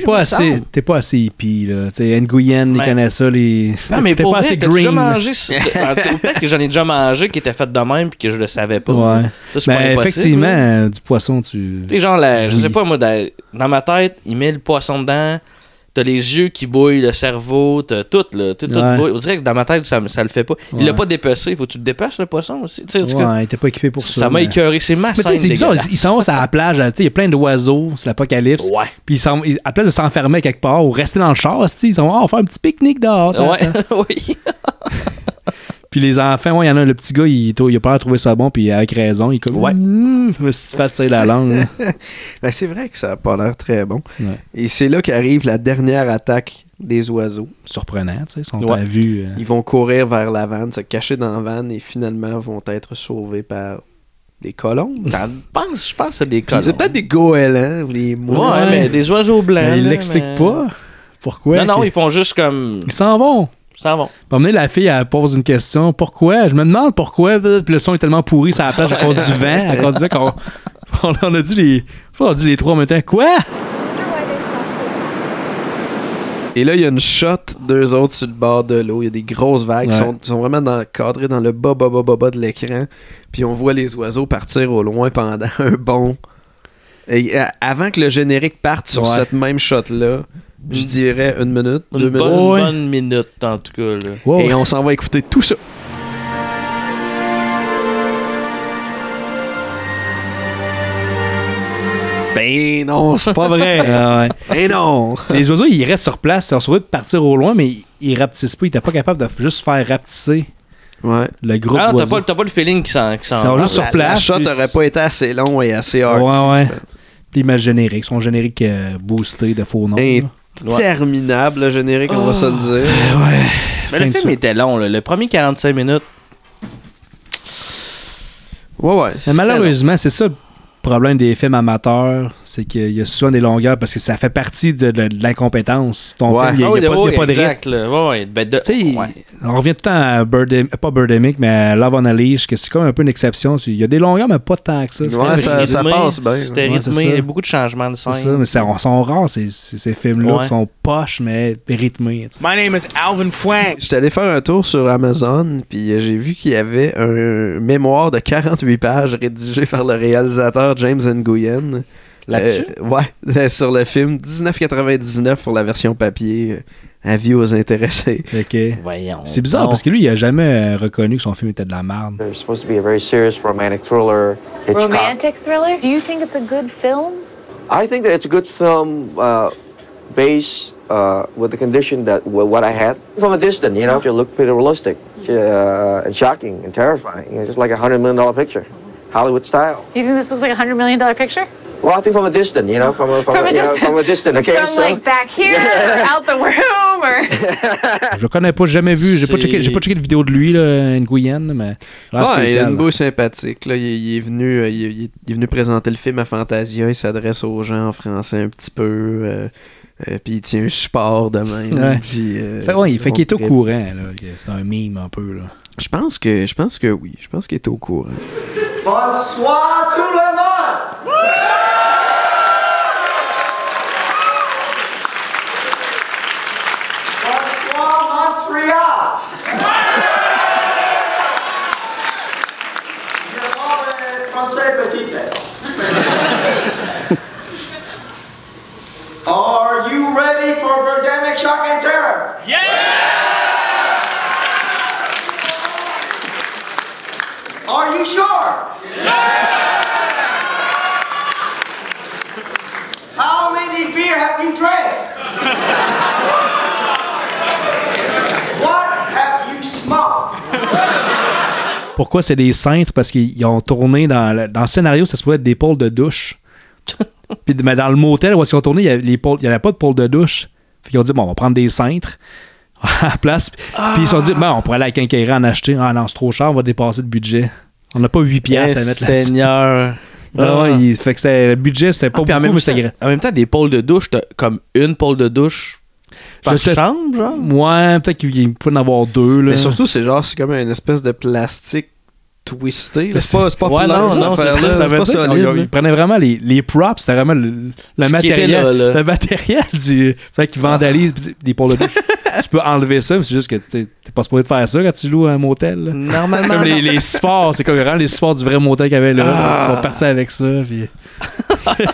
T'es pas assez hippie, là. Tu sais, Nguyen, ils connaissent ça, les... Non, mais t'es pour pas vrai, assez t'as green. déjà mangé... Peut-être que j'en ai déjà mangé qui était fait de même, puis que je le savais pas. Ouais. Ça, c'est pas mais impossible, effectivement, là. du poisson, tu... Tu sais, genre, je sais pas, moi, dans ma tête, il met le poisson dedans... T'as les yeux qui bouillent, le cerveau, t'as tout, là. Tout bouille. On dirait que dans ma tête, ça le fait pas. Il l'a pas dépecé. Faut que tu le dépeces, le poisson aussi. Ouais, il était pas équipé pour ça. Ça m'a écœuré. C'est ma scène. Mais c'est bizarre. Ils s'en vont sur la plage. Il y a plein d'oiseaux. C'est l'apocalypse. Ouais. Puis à place de s'enfermer quelque part ou rester dans le char, ils s'en vont on va faire un petit pique-nique dehors. Ouais, oui. Puis les enfants, il y en a le petit gars, il a pas trouvé ça bon, puis avec raison, il est comme. Ouais. Si tu fasses la langue. Ben, c'est vrai que ça a pas l'air très bon. Ouais. Et c'est là qu'arrive la dernière attaque des oiseaux. Surprenant, tu sais. Ils sont à vue. Ils vont courir vers la vanne, se cacher dans la vanne et finalement vont être sauvés par des colombes. Je pense que c'est des colombes. C'est peut-être des goélands ou des moules. Ouais, mais des oiseaux blancs. Mais ils l'expliquent pas. Pourquoi? Non, ils font juste comme. Ils s'en vont. Pour amener la fille, elle pose une question. Pourquoi? Je me demande pourquoi. Puis le son est tellement pourri sur la plage à cause du vent. À cause du vent qu'on on a dit les trois en même temps. Quoi? Et là, il y a une shot d'eux autres sur le bord de l'eau. Il y a des grosses vagues qui sont vraiment cadrées dans le bas de l'écran. Puis on voit les oiseaux partir au loin pendant un bon... Et avant que le générique parte sur cette même shot-là, je dirais 1 minute, 2 minutes. Une bonne minute, en tout cas. Là. Wow. Et on s'en va écouter tout ça. Ben non, c'est pas vrai. Ben non. Les oiseaux, ils restent sur place. Ils sont de partir au loin, mais ils rapetissent pas. Ils étaient pas capables de juste faire rapetisser le groupe d'oiseaux. T'as pas le feeling qu'ils s'en Ils sont juste sur place. La shot aurait pas été assez long et assez hard. Ouais. Puis ils mettent le générique. Son générique boosté de faux noms. Interminable, le générique, on va se le dire. Ouais. Mais le film était long, là. Le premier 45 minutes. Ouais. Mais malheureusement, c'est ça le problème des films amateurs, c'est qu'il y a souvent des longueurs parce que ça fait partie de l'incompétence. Ton film, il n'y a pas de rythme. On revient tout le temps à pas Birdemic, mais à Love on a Leash, que c'est comme un peu une exception. Il y a des longueurs, mais pas tant que ça. Ça passe bien. C'était rythmé, il y a beaucoup de changements de scène. C'est ça, mais sont rares ces films-là qui sont poches, mais rythmés. My name is Alvin Frank. J'étais allé faire un tour sur Amazon, puis j'ai vu qu'il y avait un mémoire de 48 pages rédigé par le réalisateur James Nguyen. Là-dessus? Sur le film. 19,99 pour la version papier. Avis aux intéressés. Voyons. C'est bizarre parce que lui, il a jamais reconnu que son film était de la merde. It's supposed to be a very serious romantic thriller. Romantic thriller? Do you think it's a good film? I think that it's a good film based with the condition that what I had from a distance. You know, it looked pretty realistic and shocking and terrifying. You know, just like a $100 million picture. Hollywood style. You think this looks like a $100 million picture? Well, I think from a distance, you know, from a distance, okay? From like back here, or out the room, or... Je le connais pas, j'ai jamais vu. J'ai pas checké de vidéo de lui, là, Nguyen, mais... il a une bouche sympathique. Là. Il est venu présenter le film à Fantasia. Il s'adresse aux gens en français un petit peu. Puis il tient un support de même. Il fait qu'il est au courant. Là. C'est un meme un peu. Là. Je pense que oui. Je pense qu'il est au courant. Bonsoir tout le monde! Bonsoir Montréal! Je parle français petit. Are you ready for Birdemic Shock and Terror? Yeah! Are you sure? Yeah! Pourquoi c'est des cintres? Parce qu'ils ont tourné dans le scénario, ça se pouvait être des pôles de douche. Puis, mais dans le motel où ils ont tourné, il n'y avait pas de pôle de douche. Fait qu'ils ont dit, bon, on va prendre des cintres à la place. Puis ils se sont dit, bon, on pourrait aller à la quincaillerie en acheter. Ah non, c'est trop cher, on va dépasser le budget. On n'a pas 8 piastres à mettre là-dessus. Seigneur. Fait que le budget, c'était pas beaucoup, mais c'était grand. En même temps, des pôles de douche, t'as comme une pôle de douche par chambre, genre? Ouais, peut-être qu'il faut en avoir 2. Là. Mais surtout, c'est comme une espèce de plastique twisté. C'est pas ouais, non, c'est pas solide. Ils prenaient vraiment les props, c'était vraiment le matériel. Le matériel du. Fait qu'ils vandalisent des pôles de douche. Tu peux enlever ça, mais c'est juste que t'es pas supposé de faire ça quand tu loues un motel. Là. Normalement. Comme les supports, c'est comme vraiment les supports du vrai motel qu'il y avait là. Ils sont partis avec ça. Puis...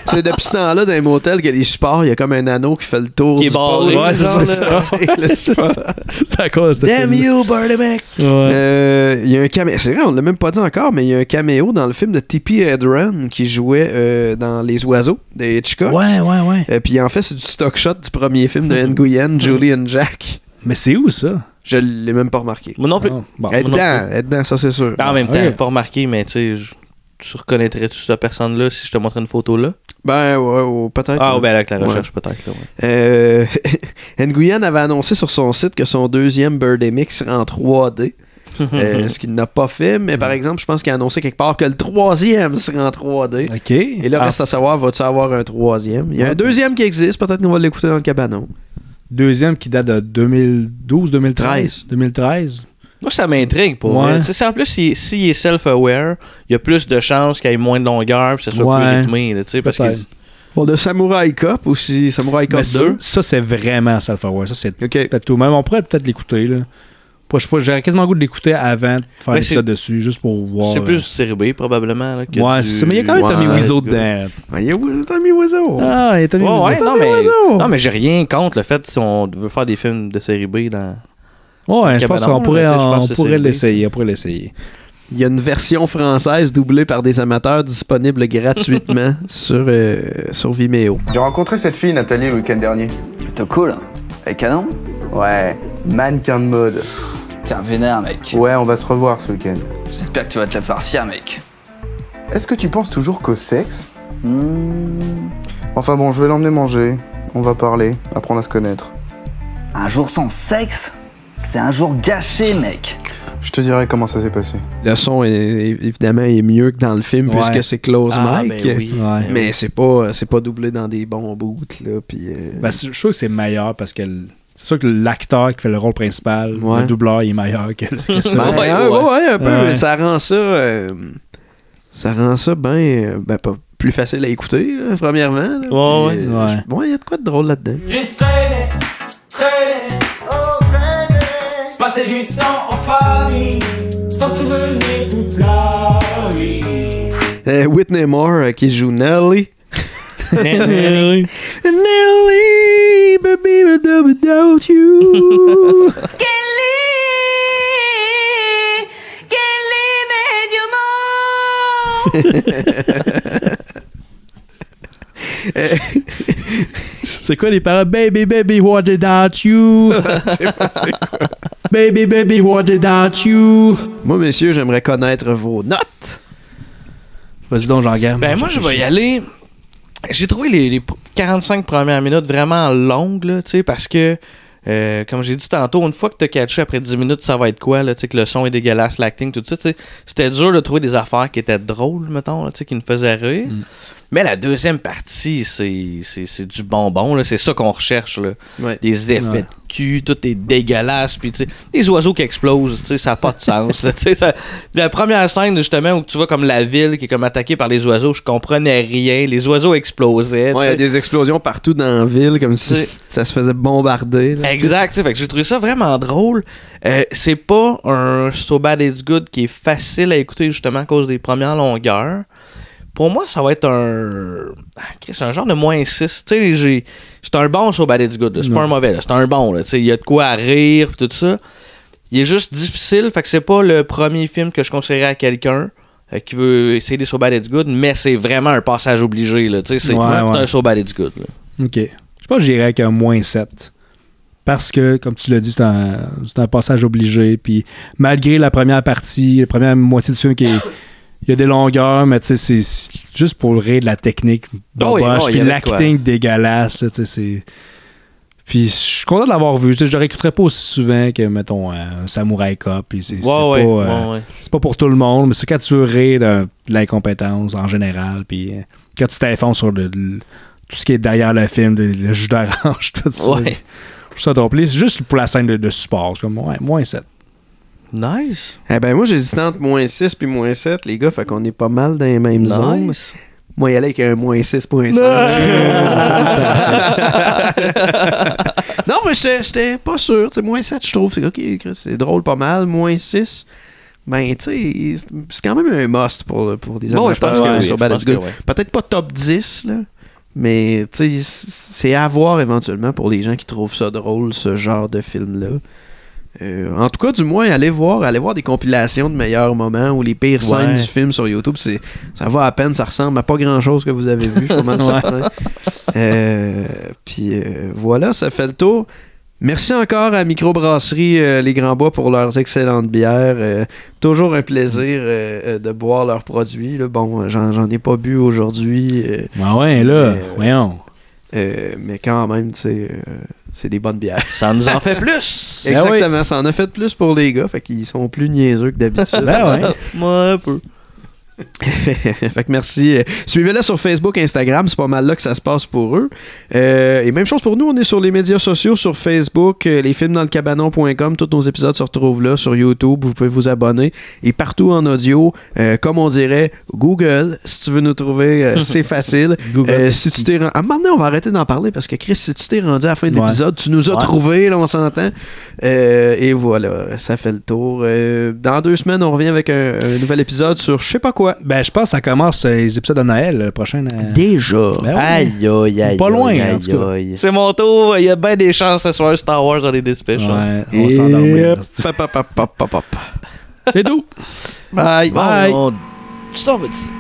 c'est depuis ce temps-là, dans les motels, que les supports, il y a comme un anneau qui fait le tour qui est barré. Ouais, c'est ça. C'est à cause de Damn you, Birdie Mac! Il y a un caméo. C'est vrai, on l'a même pas dit encore, mais il y a un caméo dans le film de Tippi Hedren qui jouait dans Les Oiseaux de Hitchcock. Ouais. Puis en fait, c'est du stock shot du premier film de Nguyen, Julie and Jack. Mais c'est où ça? Je l'ai même pas remarqué. Moi non plus. Elle est dedans, ça c'est sûr. En même temps, pas remarqué, mais tu sais, tu reconnaîtrais-tu cette personne-là si je te montrais une photo là? Ben ouais, peut-être. Ah ben avec la recherche, peut-être. Là, Nguyen avait annoncé sur son site que son deuxième Birdemic serait en 3D. Ce qu'il n'a pas fait, mais par exemple, je pense qu'il a annoncé quelque part que le troisième serait en 3D. OK. Et là, reste à savoir, va-tu avoir un troisième? Il y a un deuxième qui existe, peut-être qu'on va l'écouter dans le cabanon. Deuxième qui date de 2012-2013. 2013. Moi, ça m'intrigue pour moi. En plus, s'il est self-aware, il y a plus de chances qu'il y ait moins de longueur et que ça soit plus rythmé. Là, parce que... de Samurai Cop aussi, Samurai Cop 2. Ça, c'est vraiment self-aware. Ça, c'est peut-être tout. Même on pourrait peut-être l'écouter. Là. J'aurais quasiment le goût de l'écouter avant de faire l'épisode dessus, juste pour voir. C'est plus du série B, probablement. Là, mais il y a quand même Tommy Wiseau dedans. Il y a Tommy Wiseau. Ah, il y a Tommy Wiseau. Non, mais j'ai rien contre le fait si on veut faire des films de série B dans. Ouais, je pense qu'on pourrait l'essayer. Il y a une version française doublée par des amateurs disponible gratuitement sur Vimeo. J'ai rencontré cette fille, Nathalie, le week-end dernier. Plutôt cool. Elle est canon? Ouais, mannequin de mode. T'es un vénère, mec. Ouais, on va se revoir ce week-end. J'espère que tu vas te la farcir, mec. Est-ce que tu penses toujours qu'au sexe? Enfin bon, je vais l'emmener manger. On va parler, apprendre à se connaître. Un jour sans sexe? C'est un jour gâché, mec. Je te dirai comment ça s'est passé. Le son, évidemment, est mieux que dans le film puisque c'est close mic. Ben oui. Mais c'est pas doublé dans des bons bouts. Là, je trouve que c'est meilleur parce que c'est sûr que l'acteur qui fait le rôle principal, le doubleur, il est meilleur que ça. Un peu, mais ça rend ça bien pas plus facile à écouter, là, premièrement. Il y a de quoi de drôle là-dedans. Juste traîner, passer du temps en famille, sans souvenir toute la vie. Whitney Moore qui joue Nelly. Nelly, baby, without you. C'est quoi les paroles? Baby, what without you? Baby, what without you? Moi, messieurs, j'aimerais connaître vos notes. Vas-y donc, Jean-Gab. Ben, moi, je vais y aller. J'ai trouvé les 45 premières minutes vraiment longues, là, tu sais, parce que, comme j'ai dit tantôt, une fois que t'as catché après 10 minutes, ça va être quoi, là, tu sais, que le son est dégueulasse, l'acting, tout ça, tu sais. C'était dur de trouver des affaires qui étaient drôles, mettons, tu sais, qui nous faisaient rire. Mais la deuxième partie, c'est du bonbon, là. C'est ça qu'on recherche, là. Ouais. Des effets de cul, tout est dégueulasse, puis tu sais, des oiseaux qui explosent, tu sais, ça n'a pas de sens, là. Tu sais, la première scène, justement, où tu vois comme la ville qui est comme attaquée par les oiseaux, je comprenais rien. Les oiseaux explosaient. Ouais, il y a des explosions partout dans la ville, comme si ça se faisait bombarder. Là. Exact, tu sais, fait que j'ai trouvé ça vraiment drôle. C'est pas un So Bad It's Good qui est facile à écouter, justement, à cause des premières longueurs. Pour moi, ça va être c'est un genre de -6. Tu sais, c'est un bon So Bad It's Good. C'est pas un mauvais. C'est un bon. Il y a de quoi à rire et tout ça. Il est juste difficile. Fait que c'est pas le premier film que je conseillerais à quelqu'un qui veut essayer des So Bad It's Good, mais c'est vraiment un passage obligé. Là. C'est un So Bad It's Good. Là. OK. Je pense que j'irais avec un -7. parce que, comme tu l'as dit, c'est un passage obligé. Puis malgré la première partie, la première moitié du film il y a des longueurs, mais tu sais, c'est juste pour le rire de la technique boboche, puis l'acting dégueulasse, tu sais, puis je suis content de l'avoir vu. Je ne réécouterais pas aussi souvent que, mettons, un Samurai Cop. C'est pas pour tout le monde, mais c'est quand tu veux rire de l'incompétence en général, puis quand tu t'infonces sur tout ce qui est derrière le film, le jus d'orange, tout ça. Ouais. Je trouve ça top. C'est juste pour la scène de support. C'est comme, moins 7. Nice. Eh ben, moi, j'hésitais entre moins 6 puis moins 7, les gars, fait qu'on est pas mal dans les mêmes zones. Moi, y aller avec un moins 6.5. Non, mais j'étais pas sûr. T'sais, moins 7, je trouve, c'est drôle pas mal. Moins 6, ben, tu sais, c'est quand même un must pour des amateurs sur Bad Good. Peut-être pas top 10, là. Mais, tu sais, c'est à voir éventuellement pour les gens qui trouvent ça drôle, ce genre de film-là. En tout cas, du moins, allez voir des compilations de meilleurs moments ou les pires scènes du film sur YouTube. Ça va à peine, ça ressemble à pas grand-chose que vous avez vu, je suis pas mal certain. Puis voilà, ça fait le tour. Merci encore à Microbrasserie Les Grands Bois pour leurs excellentes bières. Toujours un plaisir de boire leurs produits. Là. Bon, j'en ai pas bu aujourd'hui. Voyons. Mais quand même, tu sais, c'est des bonnes bières. Ça nous en fait plus! Exactement, ça en a fait plus pour les gars, fait qu'ils sont plus niaiseux que d'habitude. Moi, un peu. Fait que merci. Suivez-les sur Facebook, Instagram, c'est pas mal là que ça se passe pour eux. Et même chose pour nous, on est sur les médias sociaux, sur Facebook, lesfilmsdanslecabanon.com, tous nos épisodes se retrouvent là, sur YouTube, vous pouvez vous abonner. Et partout en audio, comme on dirait, Google, si tu veux nous trouver, c'est facile. Si tu t'es à un moment donné, on va arrêter d'en parler parce que Chris, si tu t'es rendu à la fin de l'épisode, tu nous as trouvé, là, on s'entend. Et voilà, ça fait le tour. Dans 2 semaines, on revient avec un nouvel épisode sur je sais pas quoi. Ben, je pense que ça commence les épisodes de Noël, le prochain. Déjà. Ben, aïe. Pas loin, en tout cas. C'est mon tour. Il y a bien des chances ce soir Star Wars dans les Dispatch. Ouais, on va s'endormir. C'est tout. Bye. Bon, tu t'en vas d'ici.